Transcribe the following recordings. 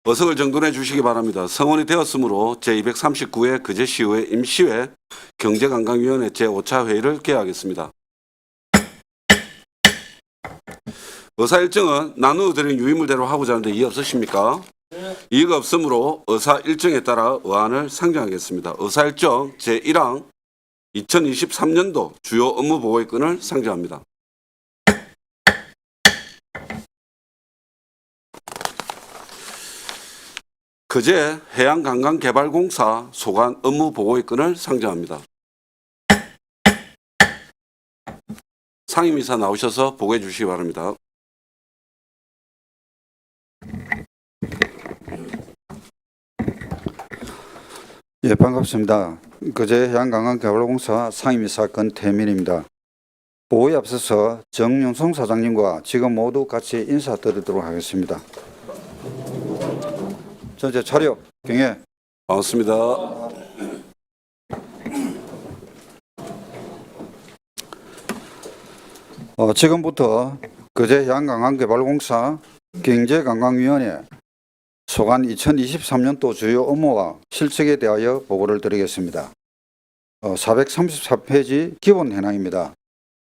어석을 정돈해 주시기 바랍니다. 성원이 되었으므로 제239회 거제시의회 임시회 경제관광위원회 제5차 회의를 개하겠습니다. 의사 일정은 나누어 드린 유의물대로 하고자 하는데 이의 없으십니까? 이의가 없으므로 의사 일정에 따라 의안을 상정하겠습니다. 의사 일정 제1항 2023년도 주요 업무 보고의 건을 상정합니다. 거제 해양관광개발공사 소관 업무 보고의 건을 상정합니다. 상임이사 나오셔서 보고해 주시기 바랍니다. 예, 반갑습니다. 거제 해양관광개발공사 상임이사 권태민입니다. 보고에 앞서서 정윤성 사장님과 직원 모두 같이 인사드리도록 하겠습니다. 전체 차렷, 경례. 반갑습니다. 지금부터 거제 해양관광개발공사 경제관광위원회 소관 2023년도 주요 업무와 실적에 대하여 보고를 드리겠습니다. 434페이지 기본 현황입니다.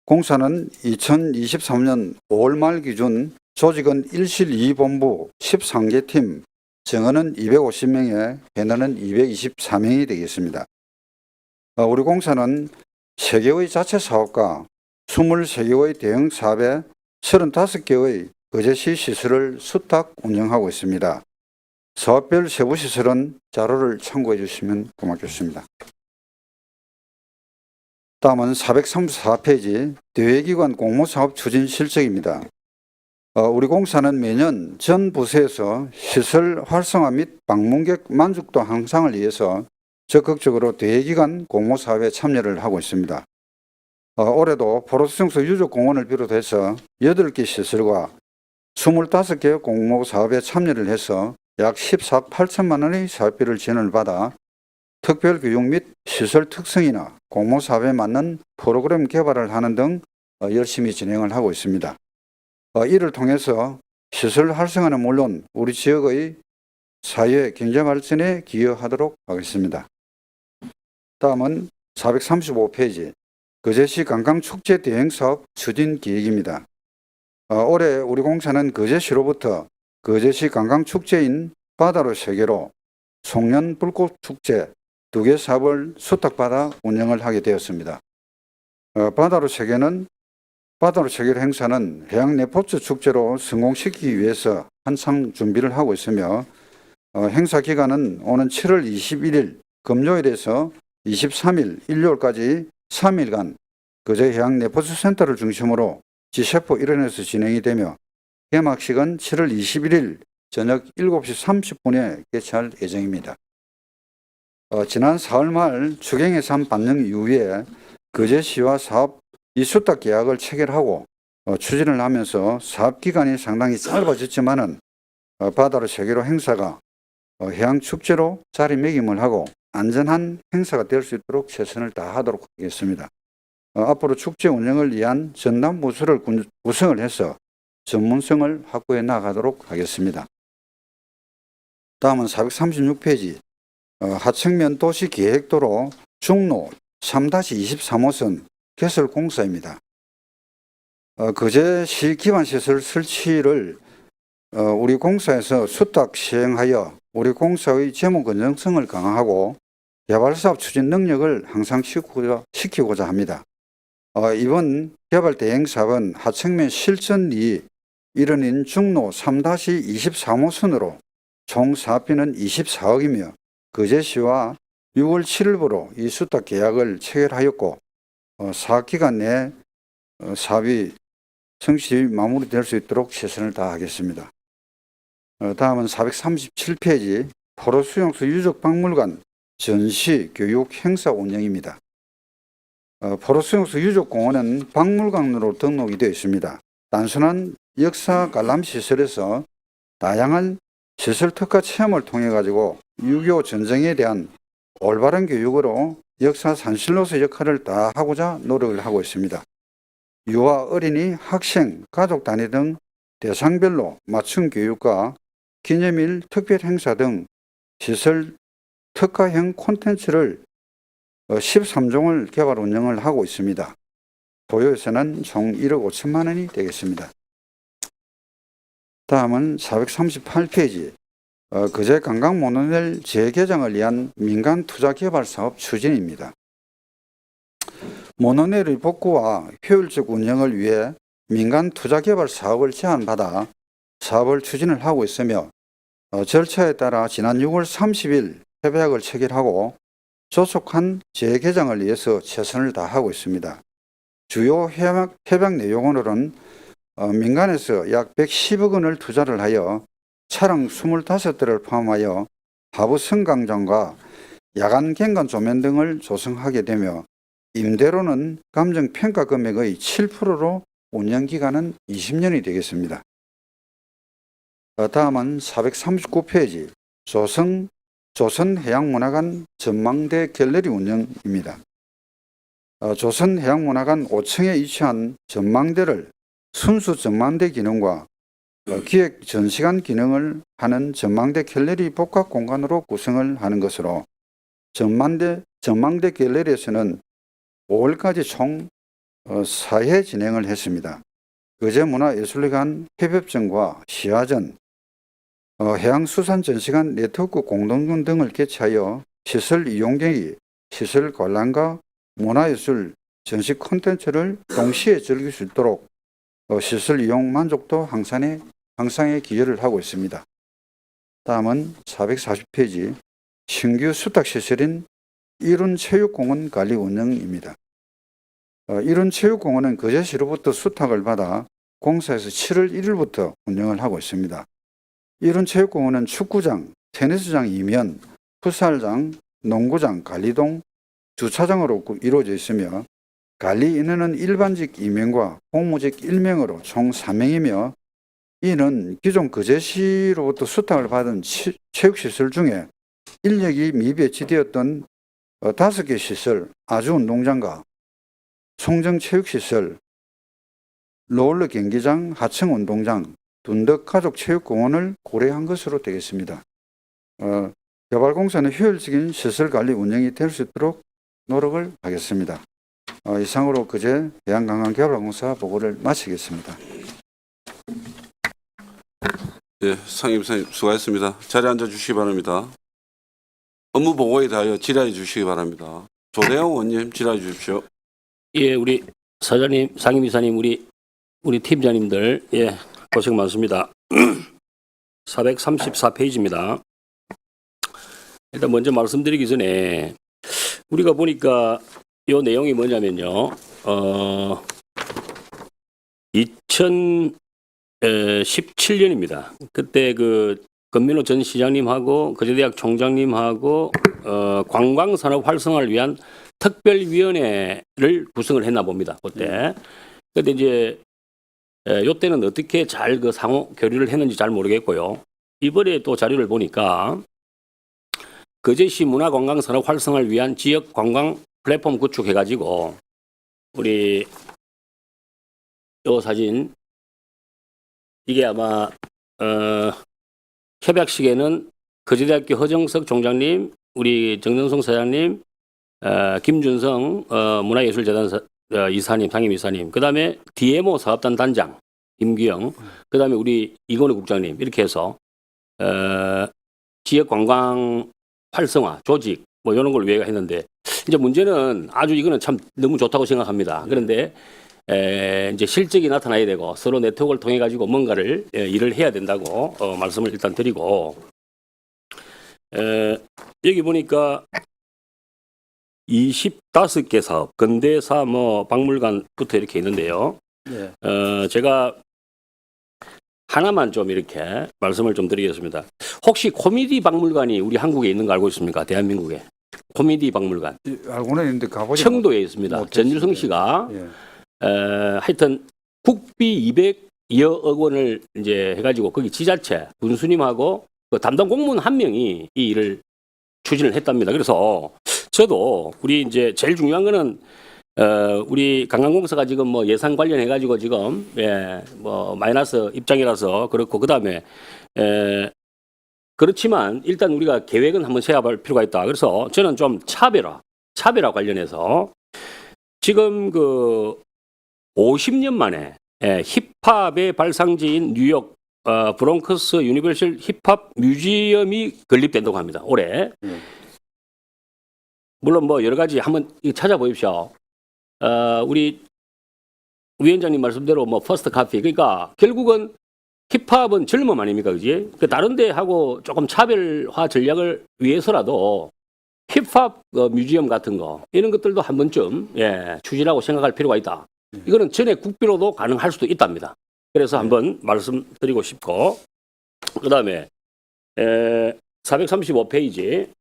공사는 2023년 5월 말 기준 조직은 1실 2본부 13개 팀, 정원은 250명에 회원은 224명이 되겠습니다. 우리 공사는 3개의 자체 사업과 23개의 대형 사업에 35개의 거제시 시설을 수탁 운영하고 있습니다. 사업별 세부 시설은 자료를 참고해 주시면 고맙겠습니다. 다음은 434페이지 대외기관 공모사업 추진 실적입니다. 우리 공사는 매년 전 부서에서 시설 활성화 및 방문객 만족도 향상을 위해서 적극적으로 대외기관 공모사업에 참여를 하고 있습니다. 올해도 포로수용소 유적공원을 비롯해서 8개 시설과 25개 공모사업에 참여를 해서 약 14억 8천만 원의 사업비를 지원을 받아 특별교육 및 시설 특성이나 공모사업에 맞는 프로그램 개발을 하는 등 열심히 진행을 하고 있습니다. 이를 통해서 시설 활성화는 물론 우리 지역의 사회 경제 발전에 기여하도록 하겠습니다. 다음은 435페이지 거제시 관광축제 대행사업 추진 계획입니다. 올해 우리 공사는 거제시로부터 거제시 관광축제인 바다로 세계로 송년 불꽃축제 2개 사업을 수탁받아 운영을 하게 되었습니다. 바다로 세계를 행사는 해양 레포츠 축제로 성공시키기 위해서 한창 준비를 하고 있으며 행사 기간은 오는 7월 21일 금요일에서 23일 일요일까지 3일간 거제 해양 레포츠 센터를 중심으로 지세포 일원에서 진행이 되며 개막식은 7월 21일 저녁 7시 30분에 개최할 예정입니다. 지난 4월 말 추경예산 반영 이후에 거제시와 사업 이수탁 계약을 체결하고 추진을 하면서 사업 기간이 상당히 짧아졌지만은 바다로 세계로 행사가 해양축제로 자리매김을 하고 안전한 행사가 될 수 있도록 최선을 다하도록 하겠습니다. 앞으로 축제 운영을 위한 전담부서를 구성을 해서 전문성을 확보해 나가도록 하겠습니다. 다음은 436페이지 하청면 도시계획도로 중로 3-23호선 개설 공사입니다. 거제시 기반시설 설치를 우리 공사에서 수탁 시행하여 우리 공사의 재무 건전성을 강화하고 개발사업 추진 능력을 향상시키고자 합니다. 이번 개발 대행사업은 하청면 실전리 일원인 중로 3-23호선으로 총 사업비는 24억이며 거제시와 6월 7일부로 이 수탁 계약을 체결하였고 사업기간 내에 사업이 성실히 마무리될 수 있도록 최선을 다하겠습니다. 다음은 437페이지 포로수용소 유적박물관 전시 교육 행사 운영입니다. 포로수용소 유적공원은 박물관으로 등록이 되어 있습니다. 단순한 역사 관람시설에서 다양한 시설 특화 체험을 통해 가지고 6.25 전쟁에 대한 올바른 교육으로 역사 산실로서 역할을 다하고자 노력을 하고 있습니다. 유아, 어린이, 학생, 가족 단위 등 대상별로 맞춤 교육과 기념일, 특별 행사 등 시설 특화형 콘텐츠를 13종을 개발 운영을 하고 있습니다. 소요 예산은 총 1억 5천만 원이 되겠습니다. 다음은 438페이지 거제 관광 모노레일 재개장을 위한 민간 투자 개발 사업 추진입니다. 모노레일 복구와 효율적 운영을 위해 민간 투자 개발 사업을 제안받아 사업을 추진을 하고 있으며 절차에 따라 지난 6월 30일 협약을 체결하고 조속한 재개장을 위해서 최선을 다하고 있습니다. 주요 협약 내용으로는 민간에서 약 110억 원을 투자를 하여 차량 25대를 포함하여 하부 승강장과 야간 갱간 조면 등을 조성하게 되며 임대료는 감정 평가 금액의 7%로 운영 기간은 20년이 되겠습니다. 다음은 439페이지 조선해양문화관 전망대 갤러리 운영입니다. 조선해양문화관 5층에 위치한 전망대를 순수 전망대 기능과 기획 전시관 기능을 하는 전망대 갤러리 복합 공간으로 구성을 하는 것으로 전망대 갤러리에서는 5월까지 총 4회 진행을 했습니다. 거제문화예술회관 협업전과 시화전, 해양수산전시관 네트워크 공동군 등을 개최하여 시설 이용객이 시설 관람과 문화예술 전시 콘텐츠를 동시에 즐길 수 있도록 시설 이용 만족도 향상에 기여를 하고 있습니다. 다음은 440페이지 신규 수탁시설인 일운체육공원 관리 운영입니다. 일운체육공원은 거제시로부터 수탁을 받아 공사에서 7월 1일부터 운영을 하고 있습니다. 일운체육공원은 축구장, 테니스장 이면, 풋살장, 농구장, 관리동, 주차장으로 이루어져 있으며 관리 인원은 일반직 2명과 공무직 1명으로 총 3명이며 이는 기존 거제시로부터 수탁을 받은 체육시설 중에 인력이 미배치되었던 5개 시설, 아주운동장과 송정체육시설, 롤러 경기장, 하층운동장, 둔덕가족체육공원을 고려한 것으로 되겠습니다. 개발공사는 효율적인 시설관리 운영이 될 수 있도록 노력을 하겠습니다. 이상으로 거제 해양관광개발공사 보고를 마치겠습니다. 예, 상임사님 수고하셨습니다. 자리에 앉아주시기 바랍니다. 업무 보고에 대하여 질의해 주시기 바랍니다. 조대영 의원님 질의해 주십시오. 예, 우리 사장님, 상임이사님, 우리 팀장님들, 예, 고생 많습니다. 434페이지입니다. 일단 먼저 말씀드리기 전에 우리가 보니까 이 내용이 뭐냐면요, 2017년입니다. 그때 그 권민호 전 시장님하고 거제대학 총장님하고 관광산업 활성화를 위한 특별위원회를 구성을 했나 봅니다. 그때. 근데 이제 요때는 어떻게 잘 그 상호 교류를 했는지 잘 모르겠고요. 이번에 또 자료를 보니까 거제시 문화관광산업 활성화를 위한 지역 관광 플랫폼 구축해가지고 우리 요 사진 이게 아마 협약식에는 거제대학교 허정석 총장님, 우리 정정성 사장님, 김준성 문화예술재단 이사님, 상임이사님, 그 다음에 DMO 사업단 단장 김규영, 그 다음에 우리 이건우 국장님 이렇게 해서 지역 관광 활성화 조직 뭐 이런 걸 위해가 했는데 이제 문제는 아주 이거는 참 너무 좋다고 생각합니다. 그런데 이제 실적이 나타나야 되고 서로 네트워크를 통해 가지고 뭔가를 일을 해야 된다고 말씀을 일단 드리고 여기 보니까 25개 사업, 근대사 뭐 박물관부터 이렇게 있는데요. 네. 제가 하나만 좀 이렇게 말씀을 좀 드리겠습니다. 혹시 코미디 박물관이 우리 한국에 있는 거 알고 있습니까? 대한민국에. 코미디 박물관. 알고는 있는데 가보지 청도에 있습니다. 못했습니다. 전유성 씨가 예. 하여튼 국비 200여 억 원을 이제 해가지고 거기 지자체 군수님하고 그 담당 공무원 한 명이 이 일을 추진을 했답니다. 그래서 저도 우리 이제 제일 중요한 거는 우리 관광공사가 지금 뭐 예산 관련해 가지고 지금 뭐 마이너스 입장이라서 그렇고 그다음에 그렇지만 일단 우리가 계획은 한번 세워볼 필요가 있다. 그래서 저는 좀 차별화 관련해서 지금 그 50년 만에 힙합의 발상지인 뉴욕 브롱크스 유니버셜 힙합 뮤지엄이 건립된다고 합니다. 올해. 물론 뭐 여러 가지 한번 이거 찾아보십시오. 우리 위원장님 말씀대로 뭐 퍼스트 카피 그러니까 결국은 힙합은 젊음 아닙니까, 그지? 그 다른 데하고 조금 차별화 전략을 위해서라도 힙합 뮤지엄 같은 거 이런 것들도 한 번쯤 추진하고 생각할 필요가 있다. 이거는 전액 국비로도 가능할 수도 있답니다. 그래서 한번 말씀드리고 싶고 그다음에 435페이지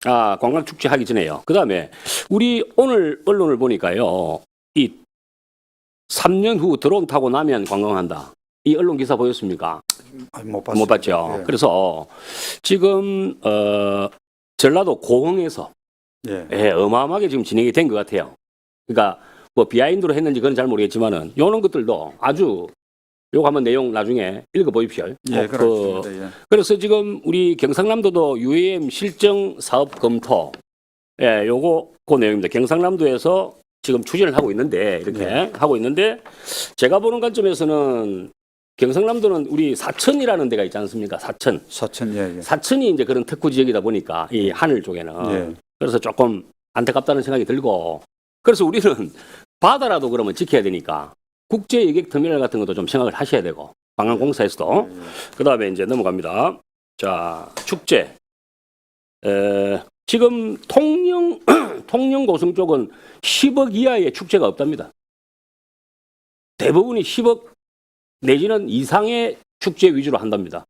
관광축제 하기 전에요. 그다음에 우리 오늘 언론을 보니까요. 이 3년 후 드론 타고 나면 관광한다. 이 언론 기사 보였습니까? 못 봤습니다. 못 봤죠. 예. 그래서 지금 전라도 고흥에서 어마어마하게 지금 진행이 된 것 같아요. 그러니까 뭐 비하인드로 했는지 그건 잘 모르겠지만은 이런 것들도 아주 요거 한번 내용 나중에 읽어보십시오. 예, 그렇습니다. 예. 그래서 지금 우리 경상남도도 UAM 실정 사업 검토, 요거 그 내용입니다. 경상남도에서 지금 추진을 하고 있는데 이렇게 하고 있는데 제가 보는 관점에서는 경상남도는 우리 사천이라는 데가 있지 않습니까? 사천. 사천이 이제 그런 특구 지역이다 보니까 이 하늘 쪽에는 그래서 조금 안타깝다는 생각이 들고 그래서 우리는 바다라도 그러면 지켜야 되니까 국제 여객 터미널 같은 것도 좀 생각을 하셔야 되고 관광공사에서도 그다음에 이제 넘어갑니다. 자, 축제. 지금 통영 고성 쪽은 10억 이하의 축제가 없답니다. 대부분이 10억 내지는 이상의 축제 위주로 한답니다.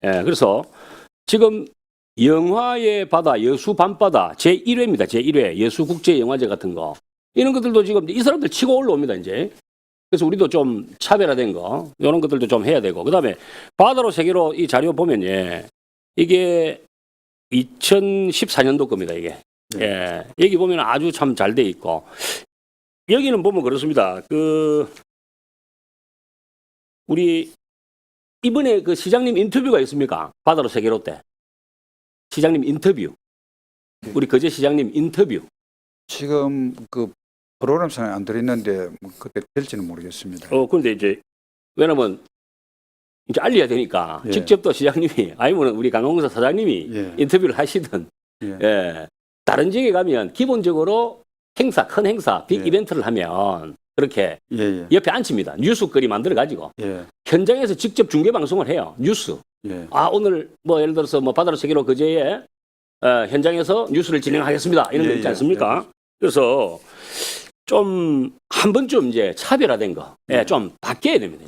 그래서 지금 영화의 바다, 여수 밤바다 제1회입니다. 제1회 여수국제영화제 같은 거 이런 것들도 지금 이 사람들 치고 올라옵니다. 이제 그래서 우리도 좀 차별화된 거 이런 것들도 좀 해야 되고 그다음에 바다로 세계로 이 자료 보면 이게 2014년도 겁니다. 이게 여기 보면 아주 참 잘 돼 있고 여기는 보면 그렇습니다. 우리 이번에 그 시장님 인터뷰가 있습니까? 바다로 세계로 때 시장님 인터뷰 우리 거제 시장님 인터뷰 지금 그 프로그램상에 안 들어있는데 뭐 그때 될지는 모르겠습니다. 그런데 이제 왜냐면 이제 알려야 되니까 직접 또 시장님이 아니면 우리 관광공사 사장님이 인터뷰를 하시든 다른 지역에 가면 기본적으로 행사 큰 행사 빅 이벤트를 하면 그렇게 옆에 앉힙니다. 뉴스거리 만들어 가지고 현장에서 직접 중계 방송을 해요. 뉴스. 오늘 뭐 예를 들어서 뭐 바다로 세계로 거제에 현장에서 뉴스를 진행하겠습니다. 이런 거 있지 않습니까? 그래서 좀 한 번쯤 이제 차별화된 거 좀 바뀌어야 됩니다.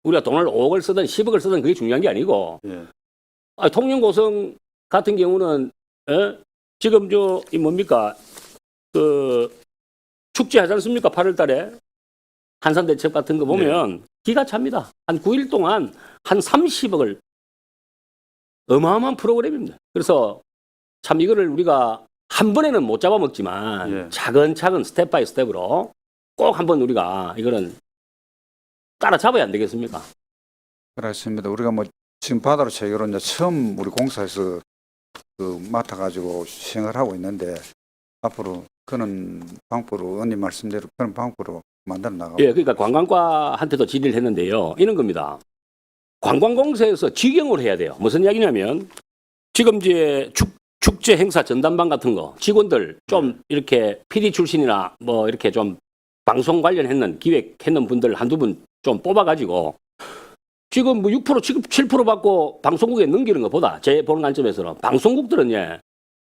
우리가 돈을 5억을 쓰든 10억을 쓰든 그게 중요한 게 아니고 통영고성 같은 경우는 지금 이 뭡니까 그 축제 하지 않습니까? 8월 달에 한산대첩 같은 거 보면 기가 찹니다. 한 9일 동안 한 30억을 어마어마한 프로그램입니다. 그래서 참 이거를 우리가 한 번에는 못 잡아먹지만 차근차근 스텝 바이 스텝으로 꼭 한번 우리가 이거는 따라잡아야 안 되겠습니까? 그렇습니다. 우리가 뭐 지금 바다로 세계로 이제 처음 우리 공사에서 그 맡아가지고 시행을 하고 있는데 앞으로 그런 방법으로 의원님 말씀대로 그런 방법으로 만들어 나가고. 그러니까 관광과한테도 질의를 했는데요. 이런 겁니다. 관광공사에서 직영을 해야 돼요. 무슨 이야기냐면 지금 이제 축제 행사 전담반 같은 거 직원들 좀 이렇게 PD 출신이나 뭐 이렇게 좀 방송 관련했는 기획했는 분들 한두 분 좀 뽑아가지고 지금 뭐 6% 7% 받고 방송국에 넘기는 것보다 제 보는 관점에서는 방송국들은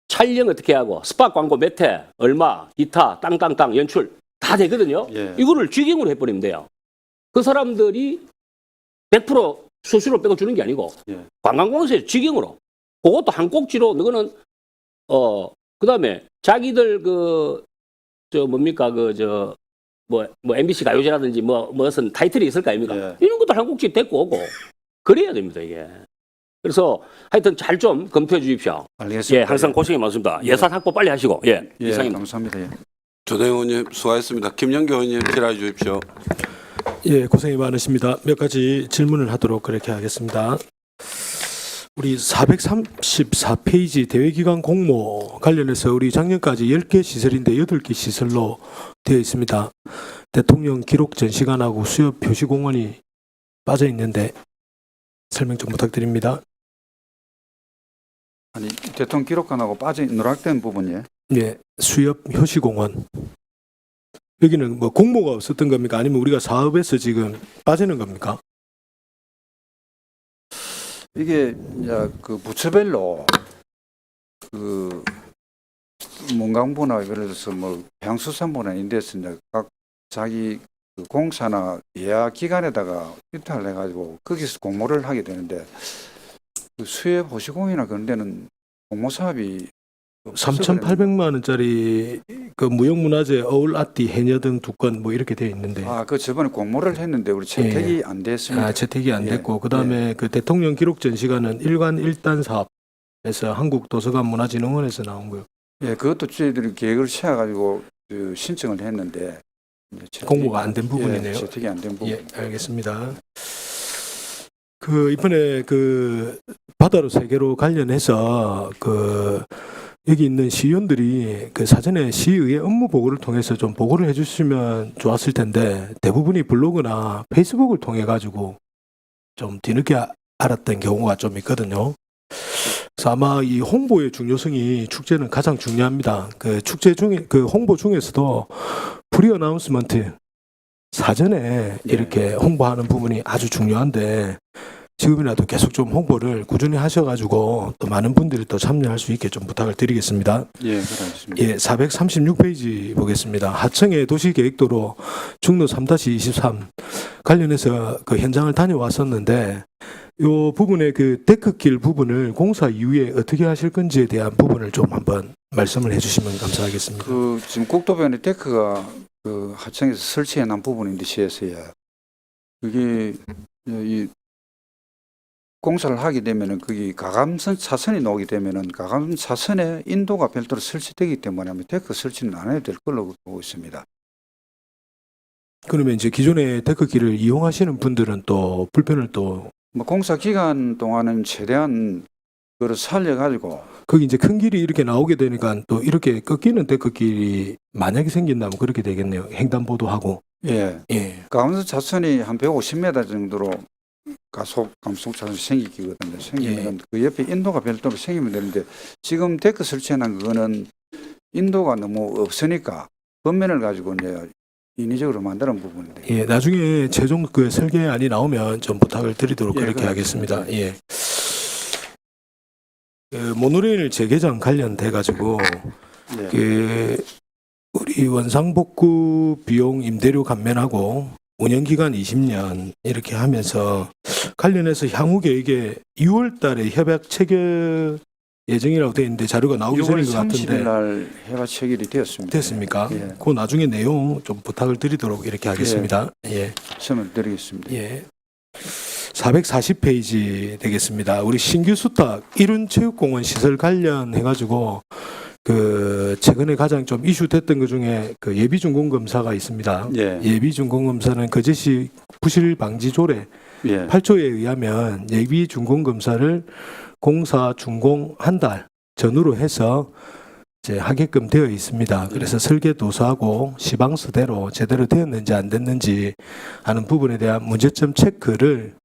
촬영 어떻게 하고 스팟 광고 몇 회 얼마 기타 땅땅땅 연출 다 되거든요. 이거를 직영으로 해버리면 돼요. 그 사람들이 100% 수수료 빼고 주는 게 아니고 관광공사에서 직영으로 그것도 한 꼭지로 너는 그다음에 자기들 뭐 MBC 가요제라든지 무슨 타이틀이 있을 거 아닙니까? 이런 것도 한 꼭지 데리고 오고 그래야 됩니다 이게. 그래서 하여튼 잘 좀 검토해 주십시오. 알겠습니다. 항상 고생이 많습니다. 예산 확보 빨리 하시고 이상입니다. 감사합니다. 조대 의원님 수고하셨습니다. 김영교 의원님 질의해 주십시오. 예, 고생이 많으십니다. 몇 가지 질문을 하도록 그렇게 하겠습니다. 우리 434페이지 대외기관 공모 관련해서 우리 작년까지 10개 시설인데 8개 시설로 되어 있습니다. 대통령 기록 전시관하고 수협 표시공원이 빠져 있는데 설명 좀 부탁드립니다. 아니 대통령 기록관하고 빠져 누락된 부분이에요. 예, 수협 효시공원. 여기는 뭐 공모가 없었던 겁니까? 아니면 우리가 사업에서 지금 빠지는 겁니까? 이게 이제 그 부처별로 그 문광부나 그래서 뭐 해양수산부나 이런 데서 이제 각 자기 그 공사나 예약 기관에다가 위탁을 해가지고 거기서 공모를 하게 되는데 그 수협 호시공이나 그런 데는 공모 사업이 3,800만 원짜리 그 무형문화재 어울아띠 해녀 등 2건 뭐 이렇게 되어 있는데 그 저번에 공모를 했는데 우리 채택이 안 됐습니다. 채택이 안 예, 됐고 그다음에 그 대통령 기록 전시관은 일관 1단 사업에서 한국도서관문화진흥원에서 나온 거요. 예, 그것도 저희들이 계획을 세워가지고 그 신청을 했는데 이제 채택이 공모가 안 된 부분이네요. 예, 채택이 안 된 부분. 예, 알겠습니다. 그 이번에 그 바다로 세계로 관련해서 그 여기 있는 시의원들이 그 사전에 시의회 업무 보고를 통해서 좀 보고를 해주시면 좋았을 텐데 대부분이 블로그나 페이스북을 통해 가지고 좀 뒤늦게 알았던 경우가 좀 있거든요. 그래서 아마 이 홍보의 중요성이 축제는 가장 중요합니다. 그 축제 중에 그 홍보 중에서도 프리 어나운스먼트 사전에 이렇게 홍보하는 부분이 아주 중요한데 지금이라도 계속 좀 홍보를 꾸준히 하셔가지고 또 많은 분들이 또 참여할 수 있게 좀 부탁을 드리겠습니다. 예, 그렇습니다. 예, 436페이지 보겠습니다. 하청의 도시계획도로 중로 3-23 관련해서 그 현장을 다녀왔었는데 요 부분에 그 데크길 부분을 공사 이후에 어떻게 하실 건지에 대한 부분을 좀 한번 말씀을 해주시면 감사하겠습니다. 그 지금 국도변에 데크가 그 하청에서 설치해 놓은 부분인데 시에서야 그게 이 공사를 하게 되면은 거기 가감선 차선이 나오게 되면은 가감 차선에 인도가 별도로 설치되기 때문에 아마 데크 설치는 안 해도 될 걸로 보고 있습니다. 그러면 이제 기존의 데크길을 이용하시는 분들은 또 불편을 또 뭐 공사 기간 동안은 최대한 그걸 살려가지고 거기 이제 큰 길이 이렇게 나오게 되니까 또 이렇게 꺾이는 데크길이 만약에 생긴다면 그렇게 되겠네요. 횡단보도하고. 예, 예. 가감선 차선이 한 150m 정도로 감속 차선이 생기거든요. 생기면 그 옆에 인도가 별도로 생기면 되는데 지금 데크 설치해놓은 그거는 인도가 너무 없으니까 겉면을 가지고 이제 인위적으로 만드는 부분인데. 예, 나중에 최종 그 설계안이 나오면 좀 부탁을 드리도록 예, 그렇게 그렇습니다. 하겠습니다. 예. 그 모노레일 재개장 관련돼 가지고 예. 그 우리 원상복구 비용 임대료 감면하고 운영 기간 20년 이렇게 하면서 관련해서 향후 계획에 6월 달에 협약 체결 예정이라고 되어 있는데 자료가 나오기 6월 전인 것 30일 같은데 날 해가 체결이 되었습니다. 됐습니까? 예. 그 나중에 내용 좀 부탁을 드리도록 이렇게 하겠습니다. 예. 설명드리겠습니다. 예. 440페이지 되겠습니다. 우리 신규 수탁 이룬체육공원 시설 관련해가지고 그 최근에 가장 좀 이슈됐던 것 중에 그 예비준공 검사가 있습니다. 예. 예비준공 검사는 거제시 부실 방지 조례 예. 8조에 의하면 예비준공 검사를 공사 준공 한 달 전후로 해서 이제 하게끔 되어 있습니다. 그래서 설계 도서하고 시방서대로 제대로 되었는지 안 됐는지 하는 부분에 대한 문제점 체크를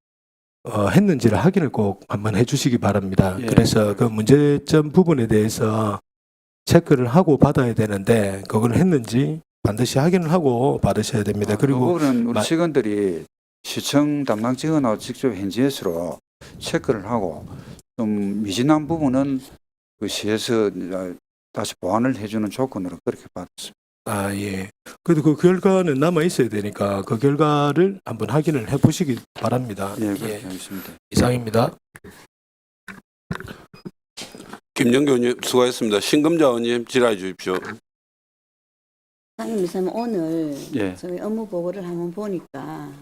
했는지를 확인을 꼭 한번 해주시기 바랍니다. 예. 그래서 그 문제점 부분에 대해서 체크를 하고 받아야 되는데 그걸 했는지 반드시 확인을 하고 받으셔야 됩니다. 그 그리고 부분은 우리 마- 직원들이 시청 담당 직원하고 직접 현지에서 체크를 하고 좀 미진한 부분은 그 시에서 다시 보완을 해주는 조건으로 그렇게 받았습니다. 아, 예. 그래도 그 결과는 남아 있어야 되니까 그 결과를 한번 확인을 해 보시기 바랍니다. 예, 그렇게 하겠습니다. 이상입니다. 김영규 의원님 수고하셨습니다. 신금자 의원님 질의해 주십시오. 상임이사님 오늘 예. 저희 업무 보고를 한번 보니까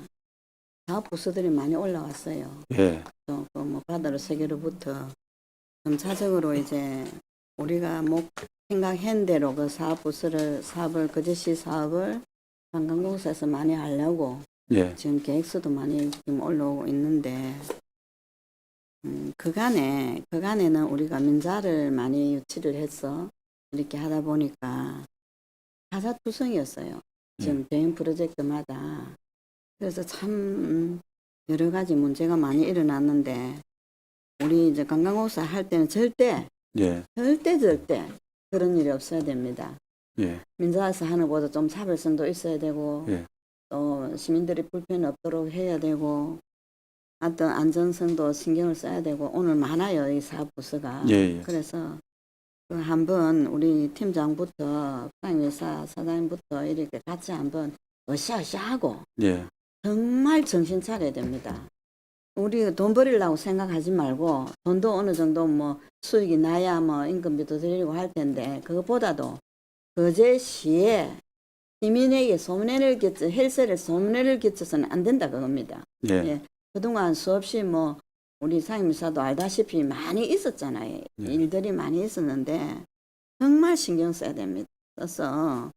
사업 부서들이 많이 올라왔어요. 예. 또뭐 바다로 세계로부터 점차적으로 이제 우리가 생각한 대로 그 사업을 거제시 사업을 관광공사에서 많이 하려고 예. 지금 계획서도 많이 지금 올라오고 있는데 그간에는 우리가 민자를 많이 유치를 해서 이렇게 하다 보니까 사사투성이었어요. 지금 대형 프로젝트마다. 그래서 참 여러 가지 문제가 많이 일어났는데 우리 이제 관광공사 할 때는 절대 예. 그런 일이 없어야 됩니다. 예. 민자에서 하는 것보다 좀 차별성도 있어야 되고 예. 또 시민들이 불편이 없도록 해야 되고 어떤 안전성도 신경을 써야 되고 오늘 많아요 이 사업부서가. 예. 예. 그래서 그 한번 우리 팀장부터 상임이사 사장님부터 이렇게 같이 한번 으쌰으쌰 하고 예. 정말 정신 차려야 됩니다. 우리 돈 벌이려고 생각하지 말고 돈도 어느 정도 뭐 수익이 나야 뭐 임금비도 드리고 할 텐데 그것보다도 거제시에 시민에게 헬세를 소문을 끼쳐서는 안 된다 그겁니다. 예. 예. 그동안 수없이 뭐 우리 상임이사도 알다시피 많이 있었잖아요. 예. 일들이 많이 있었는데 정말 신경 써야 됩니다. 써서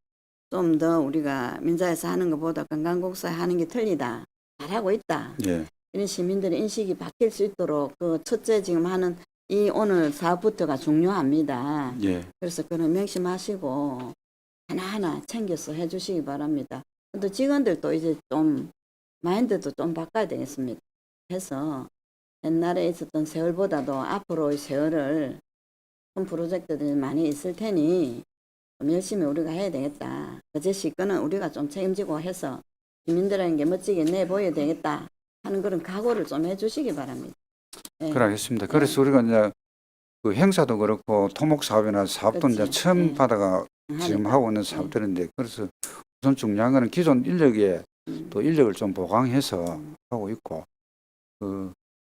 좀 더 우리가 민자에서 하는 것보다 관광공사 하는 게 틀리다. 잘하고 있다. 예. 이런 시민들의 인식이 바뀔 수 있도록 그 첫째 지금 하는 이 오늘 사업부터가 중요합니다. 예. 그래서 그런 명심하시고 하나하나 챙겨서 해주시기 바랍니다. 또 직원들도 이제 좀 마인드도 좀 바꿔야 되겠습니다. 해서 옛날에 있었던 세월보다도 앞으로의 세월을 큰 프로젝트들이 많이 있을 테니 좀 열심히 우리가 해야 되겠다. 거제시 거는 우리가 좀 책임지고 해서 시민들에게 멋지게 내보여야 되겠다 하는 그런 각오를 좀 해주시기 바랍니다. 예. 그러겠습니다. 그래서 우리가 이제 그 행사도 그렇고 토목 사업이나 사업도 이제 그렇지. 처음 예. 받아가 지금 하니까. 하고 있는 사업들인데 그래서 우선 중요한 거는 기존 인력에 또 인력을 좀 보강해서 하고 있고 그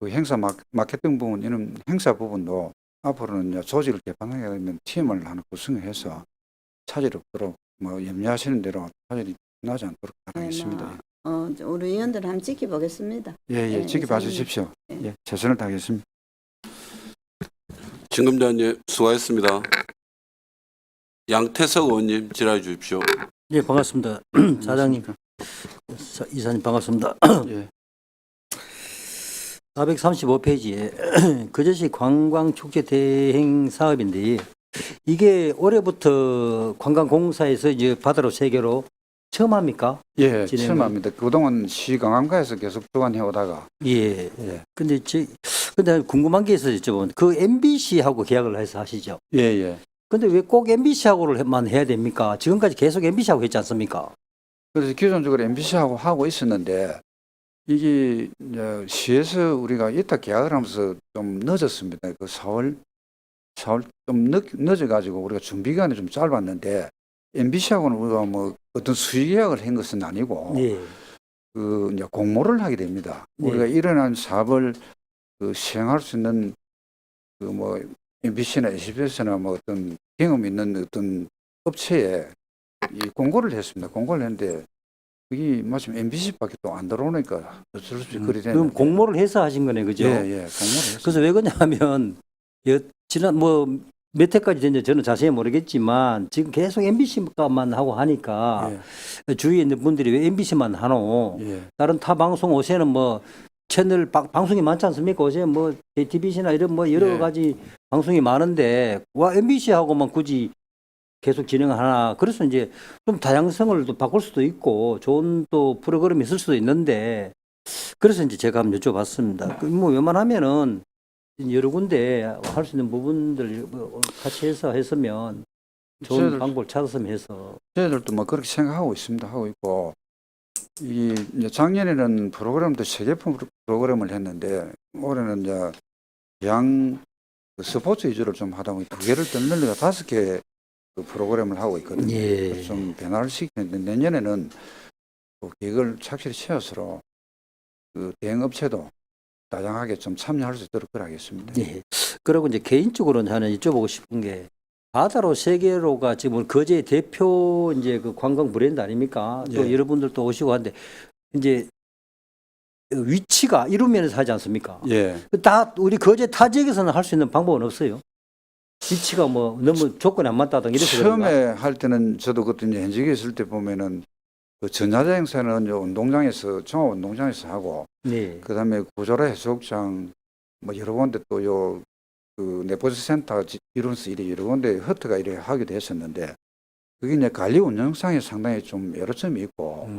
행사 마케팅 부분 이런 행사 부분도 앞으로는 이제 조직을 개방하게 되면 팀을 하나 구성해서 차질 없도록 뭐 염려하시는 대로 차질이 나지 않도록 하겠습니다. 우리 의원들 한번 지켜보겠습니다. 예, 예, 지켜봐 이사님. 주십시오. 예. 예, 최선을 다하겠습니다. 진금대원님 수고하셨습니다. 양태석 의원님 질의해 주십시오. 예, 반갑습니다. 사장님, 이사님 반갑습니다. 예. 435페이지에 거제시 관광축제 대행 사업인데 이게 올해부터 관광공사에서 이제 바다로 세계로 처음 합니까? 예, 진행을- 처음 합니다. 그동안 시강암가에서 계속 주관해 오다가 예. 예. 근데 궁금한 게 있어서 여쭤보면 그 MBC하고 계약을 해서 하시죠. 예, 예. 근데 왜 꼭 MBC하고만 해야 됩니까? 지금까지 계속 MBC하고 했지 않습니까? 그래서 기존적으로 MBC하고 하고 있었는데 이게 이제 시에서 우리가 이따 계약을 하면서 좀 늦었습니다. 그 4월 좀 늦어가지고 우리가 준비 기간이 좀 짧았는데 MBC하고는 우리가 뭐 어떤 수의 계약을 한 것은 아니고 예. 그 이제 공모를 하게 됩니다. 네. 우리가 일어난 사업을 그 시행할 수 있는 그 뭐 MBC나 SBS나 뭐 어떤 경험 있는 어떤 업체에 이 공고를 했습니다. 공고를 했는데 그게 마침 MBC밖에 또 안 들어오니까 어쩔 수 없이 그리 됐는데. 그럼 공모를 해서 하신 거네, 그죠? 예, 예, 공모를 했습니다. 그래서 왜 그러냐면 지난 뭐 몇 회까지 됐는지 저는 자세히 모르겠지만 지금 계속 MBC만 하고 하니까 주위에 있는 분들이 왜 MBC만 하노? 예, 다른 타 방송 요새는 뭐 채널 방송이 많지 않습니까? 요새 뭐 JTBC나 이런 뭐 여러 예. 가지 방송이 많은데 와 MBC하고만 굳이 계속 진행하나? 그래서 이제 좀 다양성을 또 바꿀 수도 있고 좋은 또 프로그램이 있을 수도 있는데 그래서 이제 제가 한번 여쭤봤습니다. 뭐 웬만하면은 여러 군데 할 수 있는 부분들 같이 해서 했으면 좋은 저희들- 방법을 찾았으면 해서. 저희들도 뭐 그렇게 생각하고 있습니다. 하고 있고 이 이제 작년에는 프로그램도 3개 프로그램을 했는데 올해는 이제 양 스포츠 위주로 좀 하다 보니 2개를 더 늘려서 5개 그 프로그램을 하고 있거든요. 예. 그래서 좀 변화를 시키는데 내년에는 또 계획을 착실히 세워서 그 대행업체도 다양하게 좀 참여할 수 있도록 그러겠습니다. 예. 그리고 이제 개인적으로 저는 여쭤보고 싶은 게 바다로 세계로가 지금 거제 대표 이제 그 관광 브랜드 아닙니까? 또 예. 여러분들도 오시고 하는데 이제 위치가 이루면에서 하지 않습니까? 예. 다 우리 거제 타 지역에서는 할 수 있는 방법은 없어요. 위치가 뭐 너무 조건이 안 맞다든가 이래서 그런가? 처음에 할 때는 저도 그때 이제 현직에 있을 때 보면은 그 전야자 행사는 요 운동장에서 종합운동장에서 하고 네. 그다음에 구조라 해수욕장 뭐 여러 군데 또 요 그 네포스 센터 이런스 이래 여러 군데 허트가 이래 하기도 했었는데 그게 이제 관리 운영상에 상당히 좀 여러점이 있고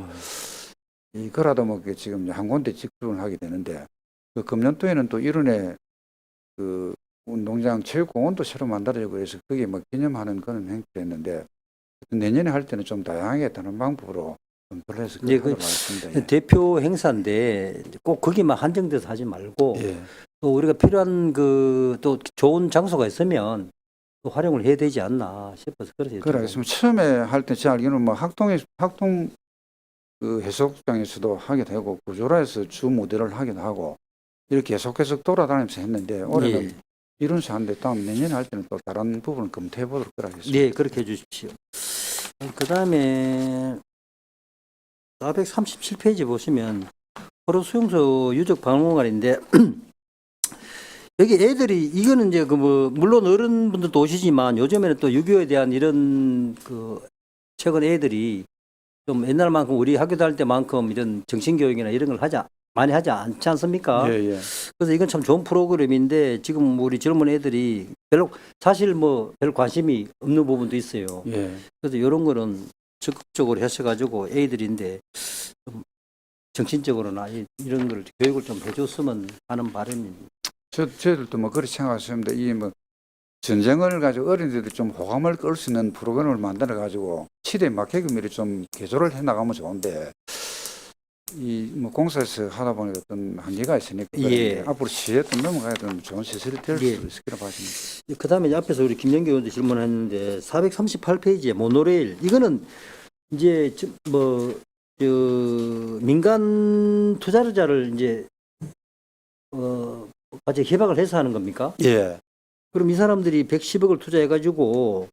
이거라도 뭐 지금 한 군데 집중을 하게 되는데 그 금년도에는 또 일원에 그 운동장 체육공원도 새로 만들어지고 해서 그게 뭐 기념하는 그런 행사를 했는데 내년에 할 때는 좀 다양하게 다른 방법으로 검토를 해서 예, 그렇게 하겠습니다. 예. 대표 행사인데 꼭 거기만 한정돼서 하지 말고 예. 또 우리가 필요한 그 또 좋은 장소가 있으면 또 활용을 해야 되지 않나 싶어서 그래서 그래 알겠습니다. 처음에 할 때 제 알기로는 뭐 학동 그 해수욕장에서도 하게 되고 구조라에서 주 무대를 하기도 하고 이렇게 계속해서 돌아다니면서 했는데 올해는 예. 이런 수 하는데 다음 내년에 할 때는 또 다른 부분을 검토해 보도록 하겠습니다. 네, 그렇게 해주십시오. 그 다음에 437페이지 보시면 포로 수용소 유적 박물관인데 여기 애들이 이거는 이제 그 뭐 물론 어른분들도 오시지만 요즘에는 또 6.25에 대한 이런 그 최근 애들이 좀 옛날만큼 우리 학교 다닐 때만큼 이런 정신교육이나 이런 걸 많이 하지 않지 않습니까? 예, 예. 그래서 이건 참 좋은 프로그램인데 지금 우리 젊은 애들이 별로 사실 뭐 별 관심이 없는 부분도 있어요. 예. 그래서 이런 거는 적극적으로 하셔가지고 애들인데 좀 정신적으로나 이런 걸 교육을 좀 해줬으면 하는 바람입니다. 저희들도 뭐 그렇게 생각했습니다. 이 뭐 전쟁을 가지고 어린이들이 좀 호감을 끌 수 있는 프로그램을 만들어 가지고 시대에 맞게끔 이렇게 좀 개조를 해 나가면 좋은데 이 뭐 공사에서 하다 보니 어떤 한계가 있으니까 예. 앞으로 시에 또 넘어가야 되는 좋은 시설이 될 수 예. 있을 거라고 봐집니다. 그 다음에 앞에서 우리 김영기 의원도 질문했는데 438페이지에 모노레일 이거는 이제 민간 투자자를 이제 같이 협약을 해서 하는 겁니까? 예. 그럼 이 사람들이 110억을 투자해가지고